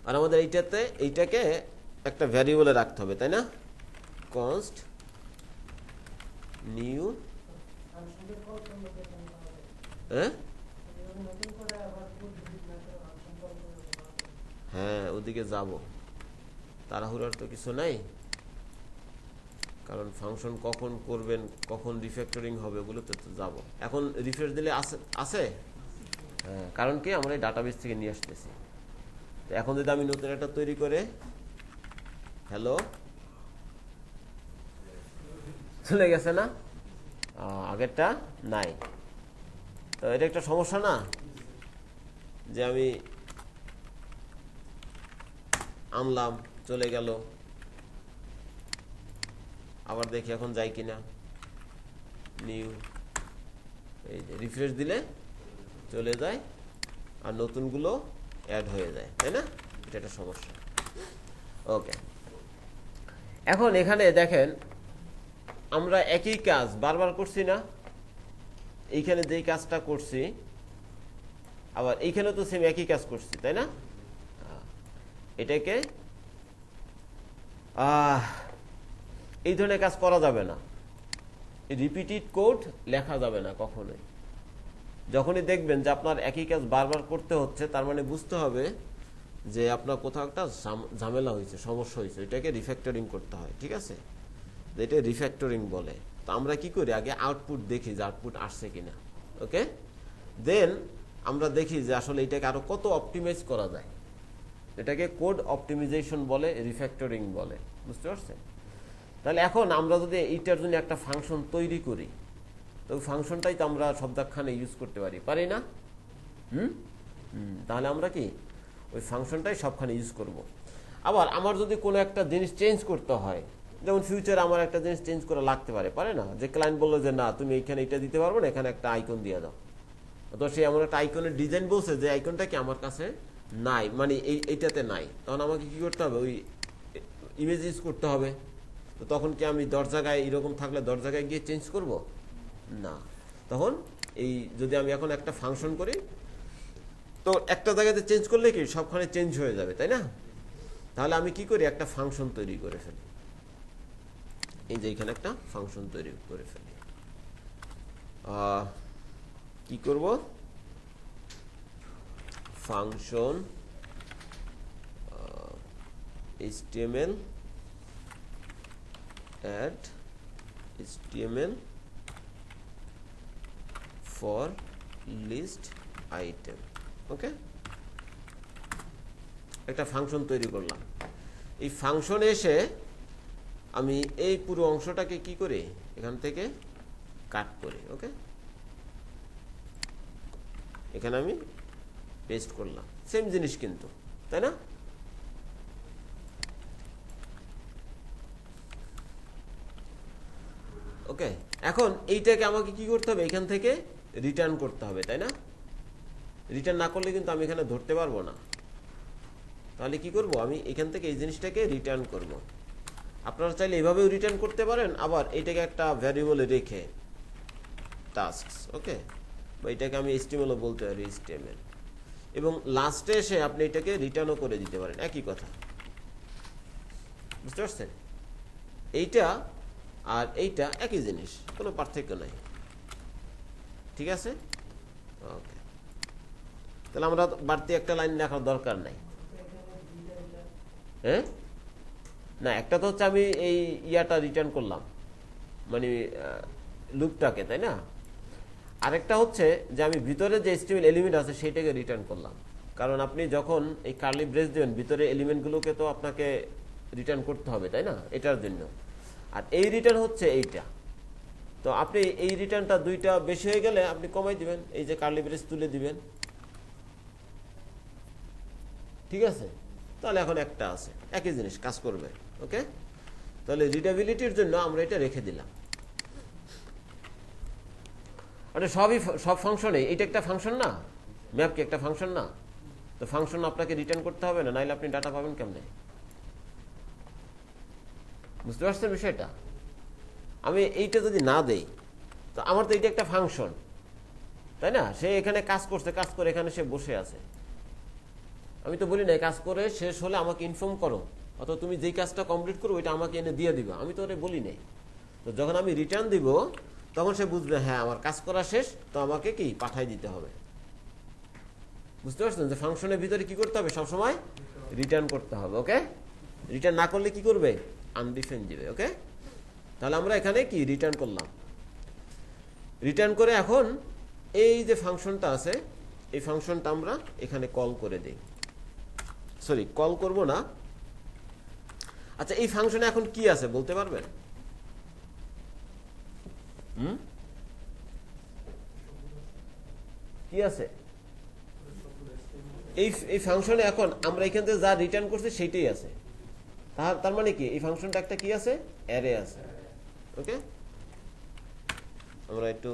আর আমাদের এইটাকে একটা ভ্যারিয়েবলে রাখতে হবে, তাই না? কনস্ট নিউ, হ্যাঁ ওদিকে যাব, তাড়াহুড়ার তো কিছু নাই, কারণ ফাংশন কখন করবেন, কখন রিফ্যাক্টরিং হবে, ওগুলো তো যাব। এখন রিফ্রেশ দিলে আছে, হ্যাঁ, কারণ কি আমরা এই ডাটাবেস থেকে নিয়ে আসতেছি। তো এখন যদি আমি নতুন একটা তৈরি করে, হ্যালো, চলে গেছে না? আগেরটা নাই। তো এটা একটা সমস্যা না, যে আমি আনলাম, চলে গেল, আবার দেখি এখন যাই কিনা, নিউ, এই যে রিফ্রেশ দিলে চলে যায়, আর নতুনগুলো অ্যাড হয়ে যায়, তাই না? এটা একটা সমস্যা। ওকে, এখন এখানে দেখেন আমরা একই কাজ বারবার করছি না? এইখানে যেই কাজটা করছি, আবার এইখানে তো সেম একই কাজ করছি, তাই না? এটাকে এই ধরনের কাজ করা যাবে না, রিপিটেড কোড লেখা যাবে না কখনোই। যখনই দেখবেন যে আপনার একই কাজ বারবার করতে হচ্ছে, তার মানে বুঝতে হবে যে আপনার কোথাও একটা ঝামেলা হয়েছে, সমস্যা হয়েছে, এটাকে রিফ্যাক্টরিং করতে হয়। ঠিক আছে, এটা রিফ্যাক্টরিং বলে। তো আমরা কি করি, আগে আউটপুট দেখি যে আউটপুট আসছে কিনা। ওকে, দেন আমরা দেখি যে আসলে এটাকে আরো কত অপটিমাইজ করা যায়। এটাকে কোড অপটিমাইজেশন বলে, রিফ্যাক্টরিং বলে। বুঝতে পারছেন? তাহলে এখন আমরা যদি এইটার জন্য একটা ফাংশন তৈরি করি, তো ওই ফাংশনটাই তো আমরা শব্দাখ্যানে ইউজ করতে পারি না? তাহলে আমরা কি ওই ফাংশনটাই সবখানে ইউজ করব। আবার আমার যদি কোনো একটা জিনিস চেঞ্জ করতে হয়, যেমন ফিউচারে আমার একটা জিনিস চেঞ্জ করা লাগতে পারে না? যে ক্লায়েন্ট বললো যে না, তুমি এখানে এটা দিতে পারবো না, এখানে একটা আইকন দিয়ে দাও। তো সে এমন একটা আইকনের ডিজাইন বলছে যে আইকনটা কি আমার কাছে নাই, মানে এইটাতে নাই, তখন আমাকে কি করতে হবে, ওই ইমেজ ইউজ করতে হবে। তো তখন কি আমি 10 জায়গায় এরকম থাকলে 10 জায়গায় গিয়ে চেঞ্জ করব না? তখন এই যদি আমি এখন একটা ফাংশন করি, তো একটা জায়গাতে চেঞ্জ করলে কি সবখানে চেঞ্জ হয়ে যাবে, তাই না? তাহলে আমি কি করি, একটা ফাংশন তৈরি করে ফেলি। এই যে এখানে একটা ফাংশন তৈরি করে ফেলি। কি করব, function HTML add HTML for list item। ওকে, একটা ফাংশন তৈরি করলাম। এই ফাংশনে এসে আমি এই পুরো অংশটাকে কি করি, এখান থেকে কাট করি। ওকে, এখানে আমি পেস্ট করলাম, সেম জিনিস কিন্তু, তাই না? ওকে, এখন এইটাকে আমাকে কি করতে হবে, এখান থেকে রিটার্ন করতে হবে, তাই না? রিটার্ন না করলে কিন্তু আমি এখানে ধরতে পারবো না। তাহলে কি করব, আমি এখান থেকে এই জিনিসটাকে রিটার্ন করব। আপনারা চাইলে এভাবেও রিটার্ন করতে পারেন, আবার এটাকে একটা ভ্যারিয়েবলে রেখে টাস্কস, ওকে, বা এটাকে আমি এইচটিএমএলও বলতে পারি, এইচটিএমএল, এবং লাস্টে এসে আপনি এটাকে রিটার্নও করে দিতে পারেন, একই কথা। বুঝতে পারছেন? এইটা আর এইটা একই জিনিস, কোনো পার্থক্য নাই। ঠিক আছে, ওকে, তাহলে আমরা বাড়তি একটা লাইন লেখার দরকার নাই। হ্যাঁ, না, একটা তো হচ্ছে আমি এই ইয়াটা রিটার্ন করলাম, মানে লুপটাকে, তাই না? আরেকটা হচ্ছে যে আমি ভিতরে যে এইচটিএমএল এলিমেন্ট আছে সেইটাকে রিটার্ন করলাম, কারণ আপনি যখন এই কার্লি ব্রেস দেবেন ভিতরে এলিমেন্টগুলোকে তো আপনাকে রিটার্ন করতে হবে, তাই না, এটার জন্য। আর এই রিটার্ন হচ্ছে এইটা, তো আপনি এই রিটার্নটা দুইটা বেশি হয়ে গেলে আপনি কমাই দিবেন, এই যে কার্লি ব্রেস তুলে দিবেন। ঠিক আছে, তাহলে এখন একটা আছে, একই জিনিস কাজ করবে। ওকে, তাহলে রিডেবিলিটির জন্য আমরা এটা রেখে দিলাম। মানে সব ফাংশনে, এটা একটা ফাংশন না, ম্যাপ কি একটা ফাংশন না? তো ফাংশন আপনাকে রিটার্ন করতে হবে না, নাইলে আপনি ডাটা পাবেন কেমনে? বুঝতে পারছেন বিষয়টা? আমি এইটা যদি না দেই, তো আমার তো এইটা একটা ফাংশন, তাই না? সে এখানে কাজ করছে, কাজ করে এখানে সে বসে আছে। আমি তো বলি নাই কাজ করে শেষ হলে আমাকে ইনফর্ম করো, অথবা তুমি যেই কাজটা কমপ্লিট করো ওইটা আমাকে এনে দিয়ে দিবা, আমি তো ওরে বলি নাই। তো যখন আমি রিটার্ন দিব তখন সে বুঝবে হ্যাঁ আমার কাজ করা শেষ, তো আমাকে কি পাঠাই দিতে হবে। বুঝতে পারছেন যে ফাংশনের ভিতরে কি করতে হবে, সবসময় রিটার্ন করতে হবে। ওকে, রিটার্ন না করলে কি করবে, আনডিফাইন্ড দিবে। ওকে, তাহলে আমরা এখানে কি রিটার্ন করলাম, রিটার্ন করে এখন এই যে ফাংশনটা আছে এই ফাংশনটা আমরা এখানে কল করে দিই, সরি কল করব না। আচ্ছা, এই ফাংশনে এখন কি আছে বলতে পারবেন? কি আছে এই ফাংশনে? এখন আমরা এখান থেকে যা রিটার্ন করছি সেইটাই আছে। তার মানে কি, এই ফাংশনটা একটা কি আছে, অ্যারে আছে। ওকে, আমরা একটু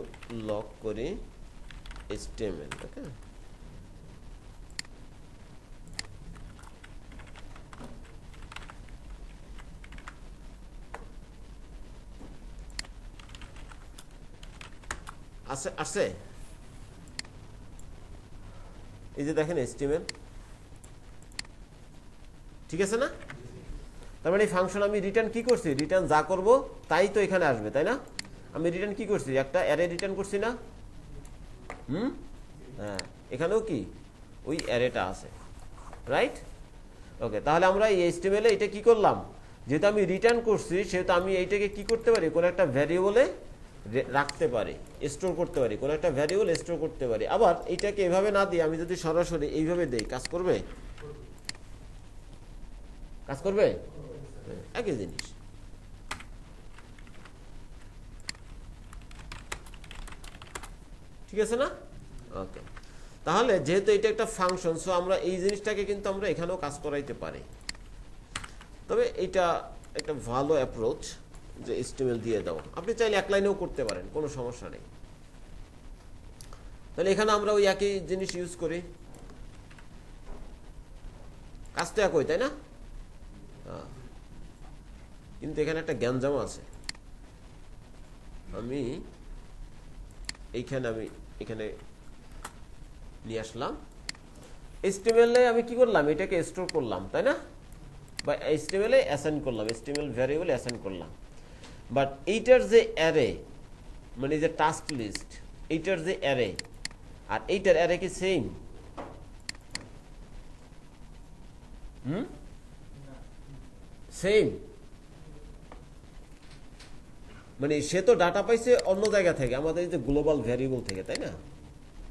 লক করি HTML। ওকে, আছে, এই যে দেখেন HTML, ঠিক আছে না? তার মানে এই ফাংশন আমি রিটার্ন কি করছি, রিটার্ন যা করব তাই তো এখানে আসবে, তাই না? আমি রিটার্ন কি করছি, একটা অ্যারে রিটার্ন করছি না? হ্যাঁ, এখানেও কি ওই অ্যারেটা আছে, রাইট? ওকে, তাহলে আমরা এই HTML এ এটা কি করলাম, যেহেতু আমি রিটার্ন করছি সেহেতু আমি এইটাকে কি করতে পারি, কোনো একটা ভ্যারিয়েবলে রাখতে পারি, স্টোর করতে পারি, কোনো একটা ভ্যারিয়েবল স্টোর করতে পারি। আবার এইটাকে এভাবে না দিয়ে আমি যদি সরাসরি এইভাবে দেই, কাজ করবে? কাজ করবে? একই জিনিস। ঠিক আছে না? ওকে, তাহলে যেহেতু এটা একটা ফাংশন, সো আমরা এই জিনিসটাকে কিন্তু আমরা এখানেও কাজ করাইতে পারি। তবে এটা একটা ভালো অ্যাপ্রোচ যে HTML দিয়ে দাও, আপনি চাইলে এক লাইনেও করতে পারেন, কোনো সমস্যা নেই। তাহলে এখানে আমরা ওই একই জিনিস ইউজ করি, কাজটা একই, তাই না? কিন্তু এখানে একটা গ্যাঞ্জাম আছে। আমি এখানে নিয়ে আসলাম HTML এ, আমি কি করলাম, এটাকে স্টোর করলাম, তাই না? বা HTML এ অ্যাসাইন করলাম, HTML ভ্যারিয়েবল অ্যাসাইন করলাম। বাট এইটার যে অ্যারে, মানে যে টাস্ক লিস্ট, এইটার যে অ্যারে আর এইটার অ্যারে কি সেম? সেম, মানে সে তো ডাটা পাইছে অন্য জায়গা থেকে, আমাদের এই যে গ্লোবাল ভ্যারিয়েবল থেকে, তাই না?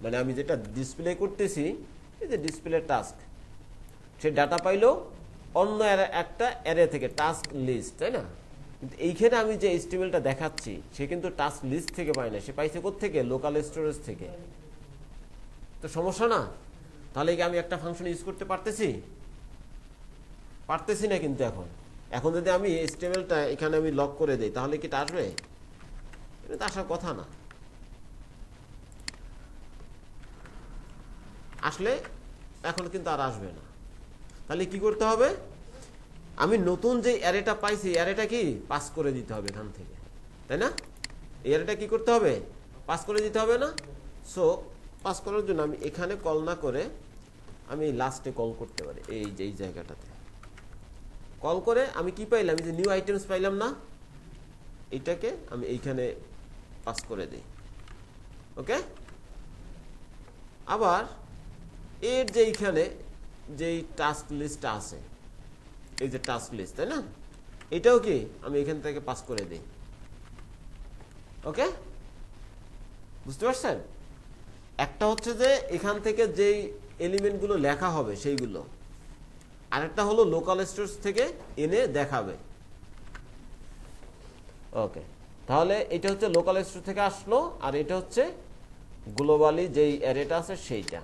মানে আমি যেটা ডিসপ্লে করতেছি, এই যে ডিসপ্লে টাস্ক, সে ডাটা পাইলো অন্য একটা অ্যারে থেকে, টাস্ক লিস্ট, তাই না? কিন্তু এইখানে আমি যে এইচটিএমএলটা দেখাচ্ছি সে কিন্তু টাস্ক লিস্ট থেকে পায় না, সে পাইছে কোত্থেকে? লোকাল স্টোরেজ থেকে। তো সমস্যা না? তাহলে কি আমি একটা ফাংশন ইউজ করতে পারতেছি? পারতেছি না কিন্তু এখন যদি আমি এইচটিএমএলটা এখানে আমি লক করে দেই তাহলে কি এটা আসবে? এটা তো আসার কথা না। আসলে এখন কিন্তু আর আসবে না। তাহলে কি করতে হবে? আমি নতুন যে অ্যারেটা পাইছি অ্যারেটা কি পাস করে দিতে হবে এখান থেকে, তাই না? এই অ্যারেটা কি করতে হবে? পাস করে দিতে হবে না? সো পাস করার জন্য আমি এখানে কল না করে আমি লাস্টে কল করতে পারি, এই যে এই জায়গাটাতে কল করে আমি কি পাইলাম? এই যে নিউ আইটেমস পাইলাম না, এটাকে আমি এইখানে পাস করে দিই। ওকে, আবার এর যে এইখানে যেই টাস্ক লিস্টটা আছে, এই যে টাস্ক লিস্ট, তাই না, এটাও কি আমি এখান থেকে পাস করে দিই। ওকে, বুঝতে পারছেন? একটা হচ্ছে যে এখান থেকে যেই এলিমেন্টগুলো লেখা হবে সেইগুলো, আরেকটা হলো লোকাল স্টোরেজ থেকে এনে দেখাবে। ওকে, তাহলে এটা হচ্ছে লোকাল স্টোরেজ থেকে আসলো, আর এটা হচ্ছে গ্লোবালি যেই অ্যারেটা আছে সেইটা।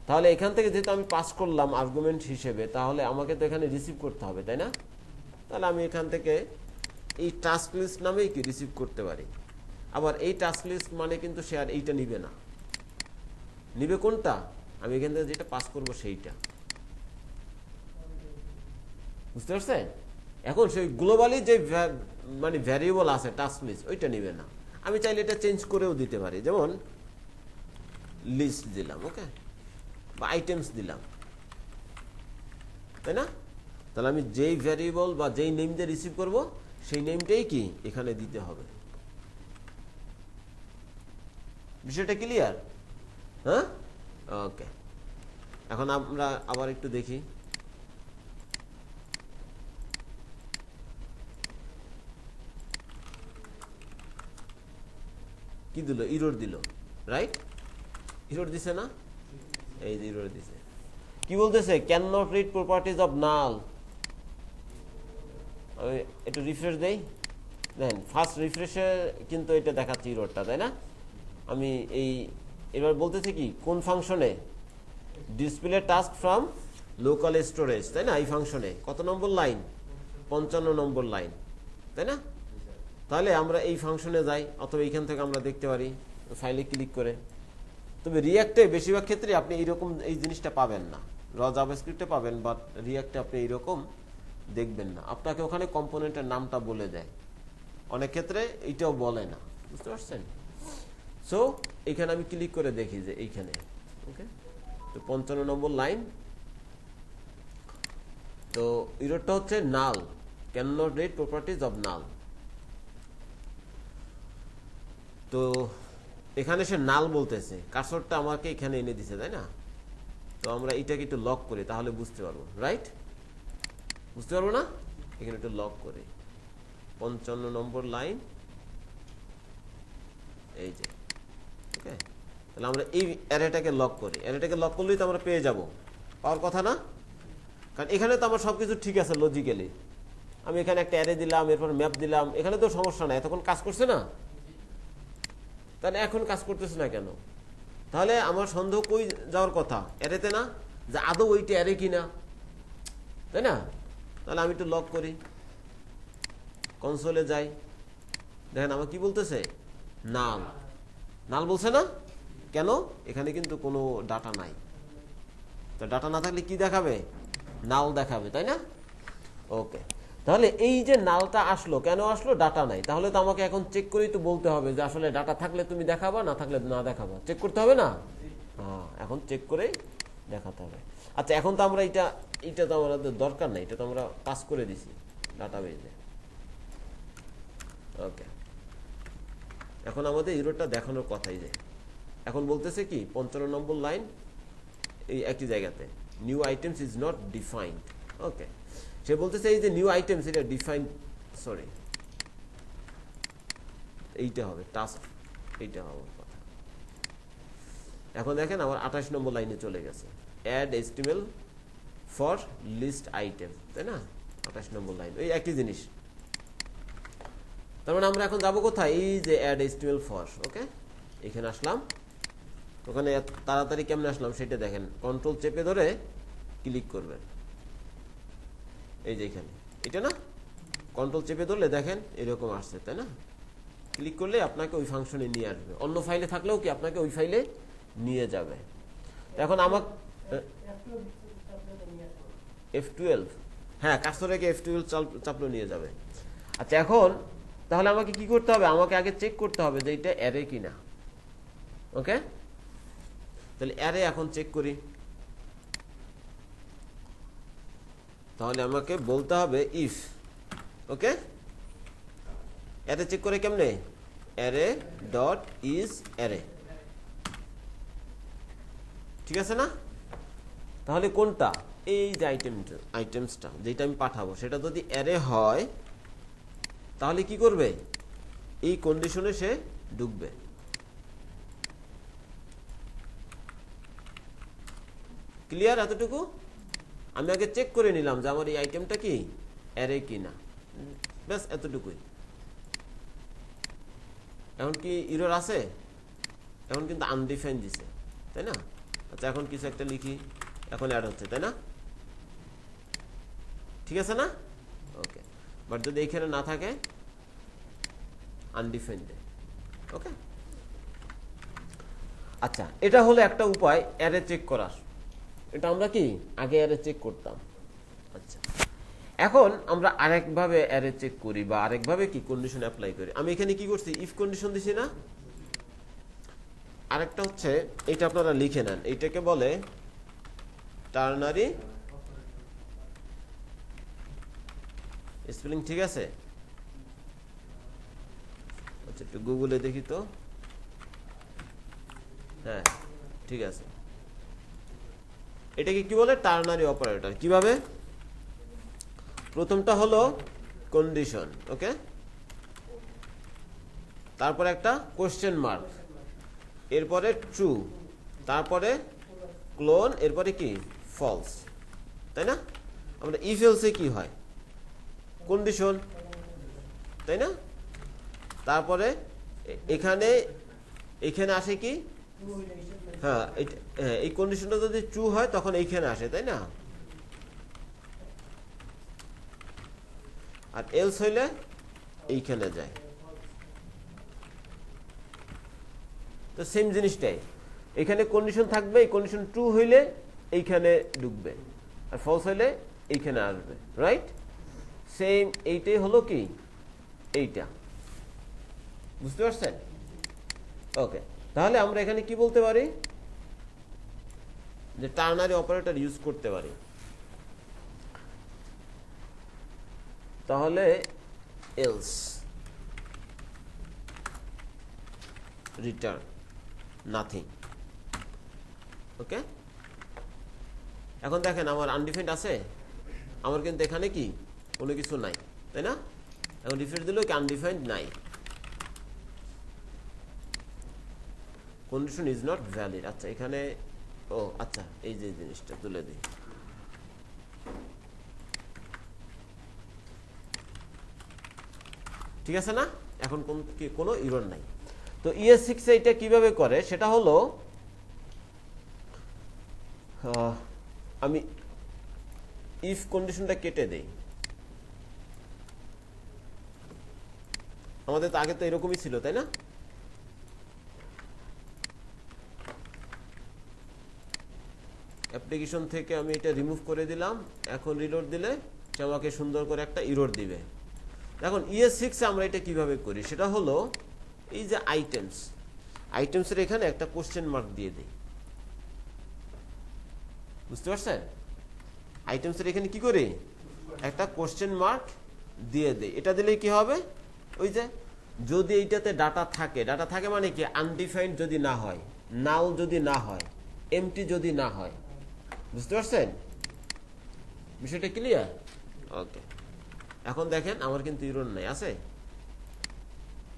তাহলে এখান থেকে যেহেতু আমি পাস করলাম আর্গুমেন্ট হিসেবে, তাহলে আমাকে তো এখানে রিসিভ করতে হবে, তাই না? তাহলে আমি এখান থেকে এই টাস্ক লিস্ট নামেই কি রিসিভ করতে পারি। আবার এই টাস্ক লিস্ট মানে কিন্তু সে আর এইটা নিবে না, নিবে কোনটা? আমি এখান থেকে যেটা পাস করবো সেইটা। বুঝতে পারছেন? এখন সেই গ্লোবালি যে মানে ভ্যারিয়েবল আছে টাস্ক লিস্ট, ওইটা নিবে না। আমি চাইলে এটা চেঞ্জ করেও দিতে পারি, যেমন লিস্ট দিলাম, ওকে, বা আইটেমস দিলাম, তাই না? তাহলে আমি যেই ভ্যারিয়েবল বা যেই নেম দিয়ে রিসিভ করব সেই নেমটাই কি এখানে দিতে হবে। বিষয়টা ক্লিয়ার? হ্যাঁ, ওকে। এখন আমরা আবার একটু দেখি। কি দিল? ইরর দিল, রাইট? ইরর দিছে না? এই যে ইরর দিছে। কি বলতেছে? Can not read properties of null. আমি একটু রিফ্রেশ দেই, দেখেন ফার্স্ট রিফ্রেশে কিন্তু এটা দেখাচ্ছে ইররটা, তাই না? আমি এবার বলতেছি কি কোন ফাংশনে? Display task from local storage, তাই না? এই ফাংশনে কত নম্বর লাইন? 55 নম্বর লাইন, তাই না? তাহলে আমরা এই ফাংশনে যাই, অথবা এইখান থেকে আমরা দেখতে পারি ফাইলে ক্লিক করে। তবে রিয়াক্টে বেশিরভাগ ক্ষেত্রে আপনি এইরকম এই জিনিসটা পাবেন না, র জাভাস্ক্রিপ্টে পাবেন, বাট রিয়াক্টে আপনি এইরকম দেখবেন না। আপনাকে ওখানে কম্পোনেন্টের নামটা বলে দেয়, অনেক ক্ষেত্রে এইটাও বলে না। বুঝতে পারছেন? সো এখানে আমি ক্লিক করে দেখি যে এইখানে, ওকে, তো 55 নম্বর লাইন। তো ইররটা হচ্ছে null, can not read properties of null. তো এখানে সে নাল বলতেছে, কার্সরটা আমাকে এখানে এনে দিছে, তাই না? তো আমরা এটাকে একটু লক করি, তাহলে বুঝতে পারবো, রাইট? বুঝতে পারবো না? এখানে একটু লক করি, 55 নম্বর লাইন, এই যে, ওকে। তাহলে আমরা এই অ্যারেটাকে লক করি, অ্যারেটাকে লক করলেই তো আমরা পেয়ে যাব, পাওয়ার কথা না? কারণ এখানে তো আমার সবকিছু ঠিক আছে লজিক্যালি। আমি এখানে একটা অ্যারে দিলাম, এরপর ম্যাপ দিলাম, এখানে তো সমস্যা নাই, এতক্ষণ কাজ করছে না? তাহলে এখন কাজ করতেছে না কেন? তাহলে আমার সন্দেহ কই যাওয়ার কথা? অ্যারেতে না, যে আদৌ ওইটা অ্যারে কিনা, তাই না? তাহলে আমি একটু লক করি, কনসোলে যাই, দেখেন আমার কি বলতেছে? নাল, নাল বলছে না? কেন? এখানে কিন্তু কোনো ডাটা নাই। তো ডাটা না থাকলে কি দেখাবে? নাল দেখাবে, তাই না? ওকে, তাহলে এই যে নালটা আসলো, কেন আসলো? ডাটা নাই। তাহলে তো আমাকে এখন চেক করেই তো বলতে হবে যে আসলে ডাটা থাকলে তুমি দেখাবা, না থাকলে না দেখাবা। চেক করতে হবে না? হ্যাঁ, এখন চেক করেই দেখাতে হবে। আচ্ছা, এখন তো আমরা এটা তো আমাদের দরকার নাই, এটা তো আমরা পাস করে দিছি ডাটাবেজে। ওকে, এখন আমাদের ইররটা দেখানোর কথাই যে এখন বলতেছে কি 55 নম্বর লাইন, এই একই জায়গাতে new items is not defined. Okay, সে বলতেছে এই যে নিউ আইটেমস এটা ডিফাইন, সরি এইটা হবে টাস্ক, এইটা হওয়ার কথা। এখন দেখেন আমার 28 নম্বর লাইনে চলে গেছে, add HTML for list item, তাই না? 28 নম্বর লাইন, ওই একই জিনিস। তার মানে আমরা এখন যাবো কোথায়? এই যে অ্যাড এইচটিএমএল ফর, ওকে, এখানে আসলাম। ওখানে তাড়াতাড়ি কেমনে আসলাম সেটা দেখেন, কন্ট্রোল চেপে ধরে ক্লিক করবেন, এই যে এখানে, এটা না, কন্ট্রোল চেপে ধরলে দেখেন এরকম আসছে, তাই না? ক্লিক করলে আপনাকে ওই ফাংশনে নিয়ে আসবে, অন্য ফাইলে থাকলেও কি আপনাকে ওই ফাইলে নিয়ে যাবে। এখন আমাকে F12, হ্যাঁ, কার্সর রেখে F12 চাপলে নিয়ে যাবে। আচ্ছা, এখন তাহলে আমাকে কি করতে হবে? আমাকে আগে চেক করতে হবে যে এটা অ্যারে কিনা, ওকে? তাহলে অ্যারে এখন চেক করি। তাহলে আমাকে বলতে হবে ইফ, ওকে, অ্যারে চেক করে কেমনে? অ্যারে ডট ইজ অ্যারে, ঠিক আছে না? তাহলে কোনটা? এই যে আইটেমসটা যেটা আমি পাঠাবো সেটা যদি অ্যারে হয় তাহলে কি করবে? এই কন্ডিশনে সে ঢুকবে। ক্লিয়ার এতটুকু? আমি আগে চেক করে নিলাম যে আমার এই আইটেমটা কি অ্যারে কিনা, ব্যাস এতটুকুই। এখন কি এরর আছে? এখন কিন্তু আনডিফাইন্ড দিছে, তাই না? আচ্ছা, এখন কিছু একটা লিখি, এখন অ্যাড হচ্ছে, তাই না? ঠিক আছে না? ওকে, বাট যদি এইখানে না থাকে আনডিফাইন্ড, ওকে। আচ্ছা, এটা হলো একটা উপায় অ্যারে চেক করার। এটা আমরা কি আগে অ্যারে চেক করতাম। আচ্ছা, এখন আমরা আরেকভাবে অ্যারে চেক করি বা আরেকভাবে কি কন্ডিশন অ্যাপ্লাই করি। আমি এখানে কি করছি? ইফ কন্ডিশন দিছি না? আরেকটা হচ্ছে, এটা আপনারা লিখে নেন, এইটাকে বলে টার্নারি স্পেলিং, ঠিক আছে? আচ্ছা, একটু গুগলে দেখি তো। হ্যাঁ, ঠিক আছে। এটাকে কি বলে? Ternary operator. কিভাবে? প্রথমটা হলো কন্ডিশন, ওকে, তারপরে একটা কোশ্চেন মার্ক, এরপরে ট্রু, তারপরে ক্লোন, এরপরে কি ফলস, তাই না? আমরা ইফ এলসে কি হয়? কন্ডিশন, তাই না? তারপরে এখানে আসে কি? হ্যাঁ, এই কন্ডিশনটা যদি ট্রু হয় তখন এইখানে আসে, তাই না? আর এলস হইলে এইখানে যায়। তো সেম জিনিসটাই, এখানে কন্ডিশন থাকবে, এই কন্ডিশন ট্রু হইলে এইখানে ঢুকবে, আর ফলস হইলে এইখানে আসবে, রাইট? সেম এইটাই হলো কি এইটা, বুঝতে পারছেন? ওকে, তাহলে আমরা এখানে কি বলতে পারি? যে টার্নারি অপারেটর ইউজ করতে পারি। তাহলে এলস রিটার্ন নাথিং, ওকে। এখন দেখেন আমার আনডিফাইন্ড আছে, আমার কিন্তু এখানে কি কোনো কিছু নাই, তাই না? এখন রিফ্রেশ দিলেও কি আনডিফাইন্ড নাই, কন্ডিশন ইজ নট ভ্যালিড। আচ্ছা, এখানে ও আচ্ছা, এই যে জিনিসটা তুলে দিই, ঠিক আছে না? এখন কোনো এরর নাই। তো ES6 এটা কিভাবে করে সেটা হলো, আমি ইফ কন্ডিশনটা কেটে দেই। আমাদের তো আগে তো এরকমই ছিল, তাই না? অ্যাপ্লিকেশন থেকে আমি এটা রিমুভ করে দিলাম, এখন রিলোড দিলে সে আমাকে সুন্দর করে একটা এরর দিবে। এখন ES6 আমরা এটা কিভাবে করি সেটা হলো, এই যে আইটেমসের এখানে একটা কোশ্চেন মার্ক দিয়ে দিই, বুঝতে পারছেন? আইটেমসের এখানে কি করি? একটা কোশ্চেন মার্ক দিয়ে দেই। এটা দিলে কি হবে? ওই যে যদি এইটাতে ডাটা থাকে মানে কি আনডিফাইন্ড যদি না হয়, নাল যদি না হয়, এমটি যদি না হয়, বুঝতে পারছেন বিষয়টা? ক্লিয়ার? ওকে, এখন দেখেন আমার কিন্তু এরর নাই, আছে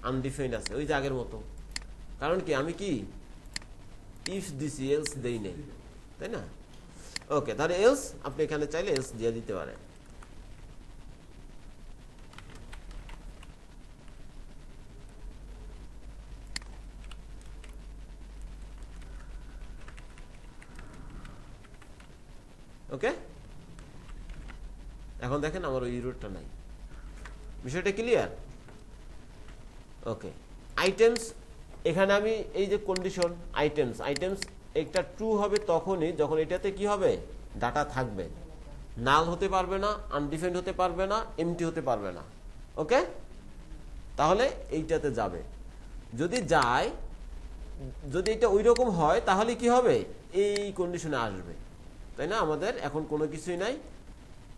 আনডিফাইন্ড আছে, ওই যে আগের মতো। কারণ কি আমি কি ইফ দিছি, এলস দেই নাই, তাই না? ওকে, তাহলে এলস আপনি এখানে চাইলে এলস দিয়ে দিতে পারেন। ওকে, এখন দেখেন আমার ওই ইরোরটা নাই। বিষয়টা ক্লিয়ার? ওকে, আইটেমস, এখানে আমি এই যে কন্ডিশন আইটেমস, একটা ট্রু হবে তখনই যখন এটাতে কি হবে, ডাটা থাকবে, নাল হতে পারবে না, আনডিফাইন্ড হতে পারবে না, এমটি হতে পারবে না। ওকে, তাহলে এইটাতে যাবে। যদি যায়, যদি এটা ওই রকম হয় তাহলে কি হবে, এই কন্ডিশনে আসবে, তাই না? আমাদের এখন কোনো কিছুই নাই,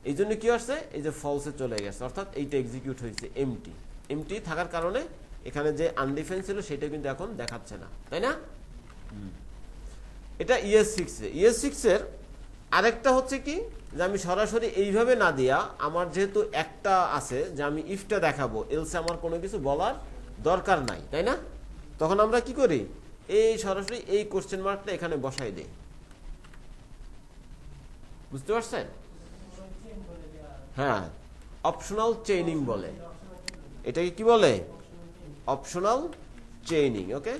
এই জন্য কি আসছে, এই যে ফলসে চলে গেছে, অর্থাৎ এইটা এক্সিকিউট হয়েছে এমটি। এমটি থাকার কারণে এখানে যে আনডিফাইন্ড ছিল সেটা কিন্তু এখন দেখাচ্ছে না, তাই না? এটা ES6 এর আরেকটা হচ্ছে কি, যে আমি সরাসরি এইভাবে না দিয়া, আমার যেহেতু একটা আছে যে আমি ইফটা দেখাবো, এলসে আমার কোনো কিছু বলার দরকার নাই, তাই না? তখন আমরা কি করি, এই সরাসরি এই কোশ্চেন মার্কটা এখানে বসাই দেই। বুঝতে পারছেন? হ্যাঁ, অপশনাল চেইনিং বলে এটাকে। কি বলে? Optional chaining. Okay,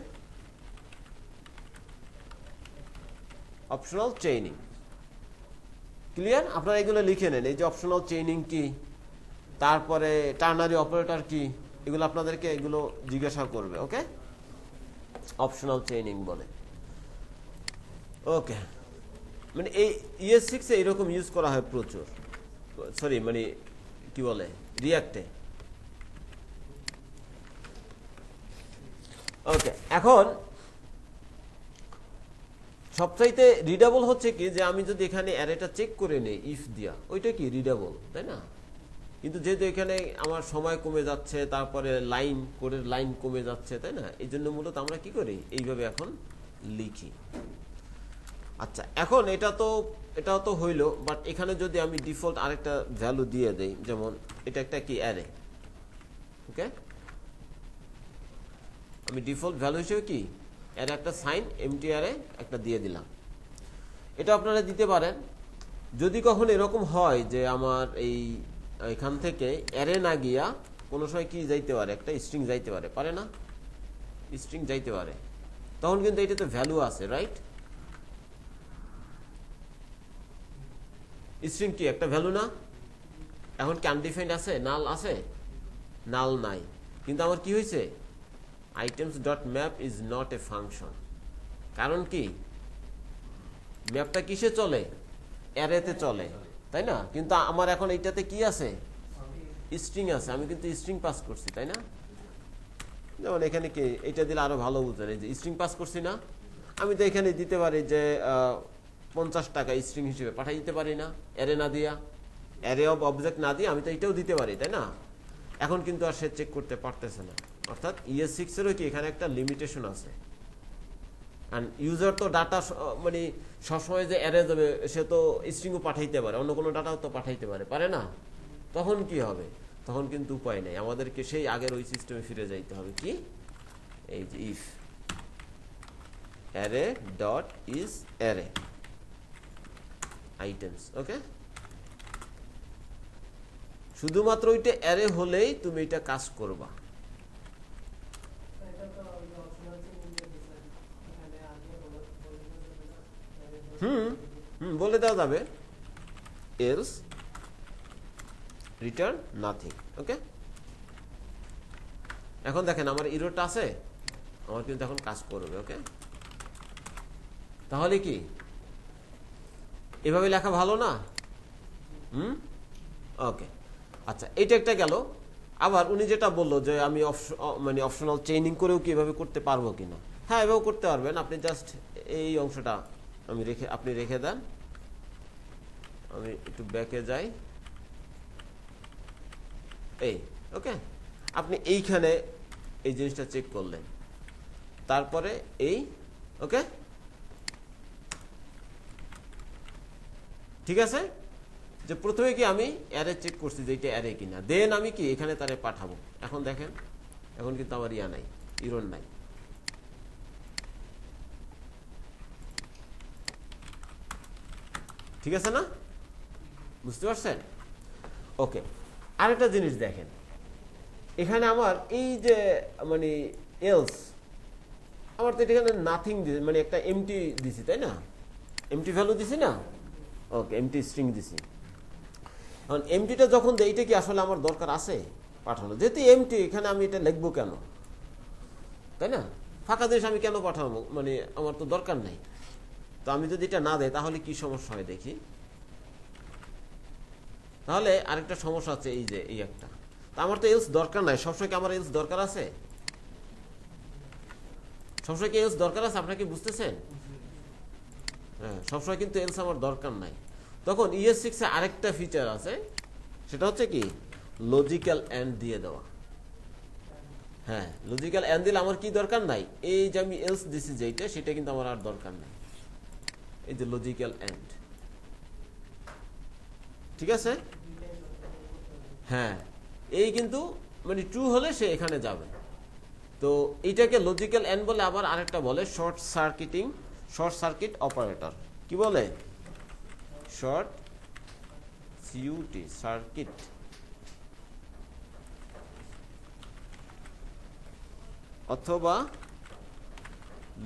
optional chaining clear? আপনারা এগুলো লিখে নেন, এই যে অপশনাল চেইনিং কি, তারপরে টার্নারি অপারেটর কি, এগুলো আপনাদেরকে এগুলো জিজ্ঞাসা করবে। ওকে, অপশনাল চেইনিং বলে। ওকে, মানে এই ES6 এ এরকম ইউজ করা হয় প্রচুর, সরি মানে কি বলে, রিয়াক্টে। ওকে, এখন সবচাইতে রিডেবল হচ্ছে কি, যে আমি যদি এখানে অ্যারেটা চেক করে নেই ইফ দিয়া, ওইটা কি রিডেবল, তাই না? কিন্তু যেহেতু এখানে আমার সময় কমে যাচ্ছে, তারপরে লাইন কোডের লাইন কমে যাচ্ছে, তাই না? এই জন্য মূলত আমরা কি করি, এইভাবে এখন লিখি। আচ্ছা, এখন এটাও তো হইলো, বাট এখানে যদি আমি ডিফল্ট আরেকটা ভ্যালু দিয়ে দেই, যেমন এটা একটা কি অ্যারে। ওকে, আমি ডিফল্ট ভ্যালু হিসেবে কি অ্যারে একটা সাইন এমটি অ্যারে একটা দিয়ে দিলাম। এটা আপনারা দিতে পারেন। যদি কখনো এরকম হয় যে আমার এখান থেকে অ্যারে না গিয়া কোনো সময় কি যাইতে পারে, একটা স্ট্রিং যাইতে পারে, পারে না? স্ট্রিং যাইতে পারে, তখন কিন্তু এটাতে ভ্যালু আছে, রাইট? স্ট্রিং কি একটা ভ্যালু না? এখন কি আনডিফাইন্ড আছে, নাল আছে? নাল নাই, কিন্তু আমার কি হয়েছে, items.map is not a function। কারণ কি, ম্যাপটা কিসে চলে, অ্যারেতে চলে, তাই না? কিন্তু আমার এখন এইটাতে কি আছে, স্ট্রিং আছে, আমি কিন্তু স্ট্রিং পাস করছি, তাই না? যেমন এখানে কি, এটা দিলে আরো ভালো বুঝেন, এই যে স্ট্রিং পাস করছি না, আমি তো এখানে দিতে পারি যে 50 টাকা স্ট্রিং হিসেবে পাঠাই দিতে পারি না, অ্যারে না দিয়া, অ্যারে অফ অবজেক্ট না দিয়ে আমি তো এটাও দিতে পারি, তাই না? এখন কিন্তু আর সে চেক করতে পারতেছে না, অর্থাৎ ES6 এরও কি এখানে একটা লিমিটেশন আছে। আর ইউজার তো ডাটা মানে সবসময় যে অ্যারে দেবে, সে তো স্ট্রিংও পাঠাইতে পারে, অন্য কোনো ডাটাও তো পাঠাইতে পারে, পারে না? তখন কি হবে, তখন কিন্তু উপায় নেই, আমাদেরকে সেই আগের ওই সিস্টেমে ফিরে যাইতে হবে। কি, এই যে if array dot is array items. Okay, শুধুমাত্র ওইটা অ্যারে হলেই তুমি এটা কাজ করবা। বলে দেওয়া যাবে, এলস রিটার্ন নাথিং। ওকে, এখন দেখেন আমার ইরোরটা আছে, আমার কিন্তু এখন কাজ করবে। ওকে, তাহলে কি এভাবে লেখা ভালো না? ওকে, আচ্ছা, এইটা একটা গেল। আবার উনি যেটা বললো যে আমি মানে অপশনাল চেইনিং করেও কি এভাবে করতে পারবো কিনা, হ্যাঁ এভাবেও করতে পারবেন। আপনি জাস্ট এই অংশটা আপনি রেখে দেন, আমি একটু ব্যাকে যাই, এই ওকে, আপনি এইখানে এই জিনিসটা চেক করলেন, তারপরে এই ওকে, ঠিক আছে, যে প্রথমে কি আমি অ্যারে চেক করছি যে এটা অ্যারে কিনা, দেন আমি কি এখানে তারে পাঠাবো। এখন দেখেন, এখন কিন্তু আমার নাই, ইরর নাই। ঠিক আছে না? বুঝতে পারছেন? ওকে, আরেকটা জিনিস দেখেন, এখানে আমার এই যে মানে এলস, আমার তো এখানে নাথিং মানে একটা এমটি দিছি, তাই না? এমটি ভ্যালু দিছি না? ওকে, এমটি স্ট্রিং দিছি। এখন এমটিটা যখন দেই, এটা কি আসলে আমার দরকার আছে পাঠানো? যেহেতু এমটি, এখানে আমি এটা লিখবো কেন, তাই না? ফাঁকা জিনিস আমি কেন পাঠাবো, মানে আমার তো দরকার নাই। তো আমি যদি এটা না দেয় তাহলে কি সমস্যা হয় দেখি। তাহলে আরেকটা সমস্যা আছে, এই যে এই একটা, তা আমার তো এলস দরকার নাই। সবসময় কি আমার এলস দরকার আছে? সবসময় কি এলস দরকার আছে? আপনারা কি বুঝতেছেন? হ্যাঁ, সবসময় কিন্তু এলস আমার দরকার নাই। তখন ES6 এ আরেকটা ফিচার আছে, সেটা হচ্ছে কি লজিক্যাল এন্ড দিয়ে দেওয়া। হ্যাঁ, লজিক্যাল এন্ড দিলে আমার কি দরকার নাই, এই যে আমি এলস দিছি যেটা, সেটা কিন্তু আমার আর দরকার নাই। এই যে লজিক্যাল এন্ড, ঠিক আছে? হ্যাঁ, এই কিন্তু মানে ট্রু হলে সে এখানে যাবে। তো এইটাকে লজিক্যাল এন্ড বলে, আবার আরেকটা বলে শর্ট সার্কিট অপারেটর। কি বলে? শর্ট সার্কিট অথবা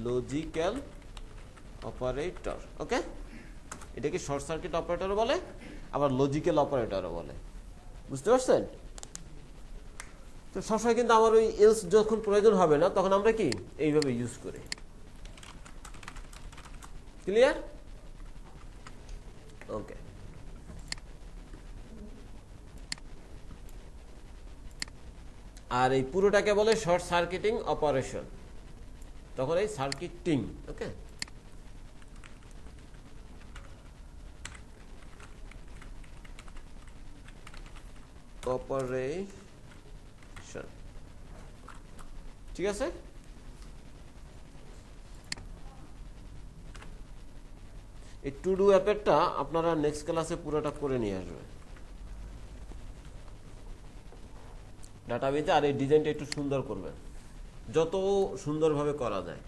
লজিক্যাল অপারেটর। ওকে, এটাকে শর্ট সার্কিট অপারেটর বলে, আবার লজিক্যাল অপারেটরও বলে। বুঝতে পারছেন? তো সবসময় কিন্তু আমার ওই এলস যখন প্রয়োজন হবে না, তখন আমরা কি এইভাবে ইউজ করি। ক্লিয়ার? ওকে, আর এই পুরোটাকে বলে শর্ট সার্কিটিং অপারেশন, তখন এই সার্কিটিং। ওকে, অপারেশন, ঠিক আছে? এই টু ডু অ্যাপেরটা আপনারা নেক্সট ক্লাসে পুরোটা করে নিয়ে আসবেন ডাটাবেজে, আর এই ডিজাইনটা একটু সুন্দর করবেন, যত সুন্দরভাবে করা যায়।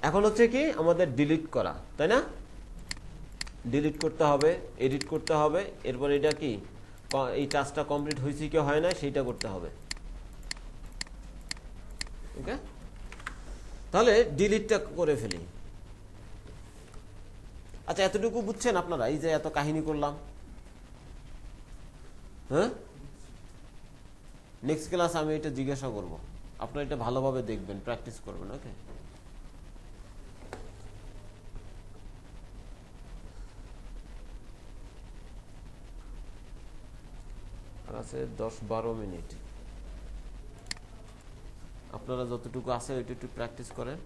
এখন হচ্ছে কি আমাদের ডিলিট করা, তাই না? ডিলিট করতে হবে, এডিট করতে হবে, এরপর এটা কি এই টাস্কটা কমপ্লিট হয়েছে কি হয় না সেইটা করতে হবে। ওকে, তাহলে ডিলিটটা করে ফেলি। আচ্ছা, এতটুকু বুঝছেন আপনারা? এই যে এত কাহিনী করলাম, হ্যাঁ? নেক্সট ক্লাস আমি এটা জিজ্ঞাসা করব, আপনারা এটা ভালোভাবে দেখবেন, প্র্যাকটিস করবেন। ওকে, আর আছে 10-12 মিনিট। আপনারা যতটুকু আছে ওইটা একটু প্র্যাকটিস করেন।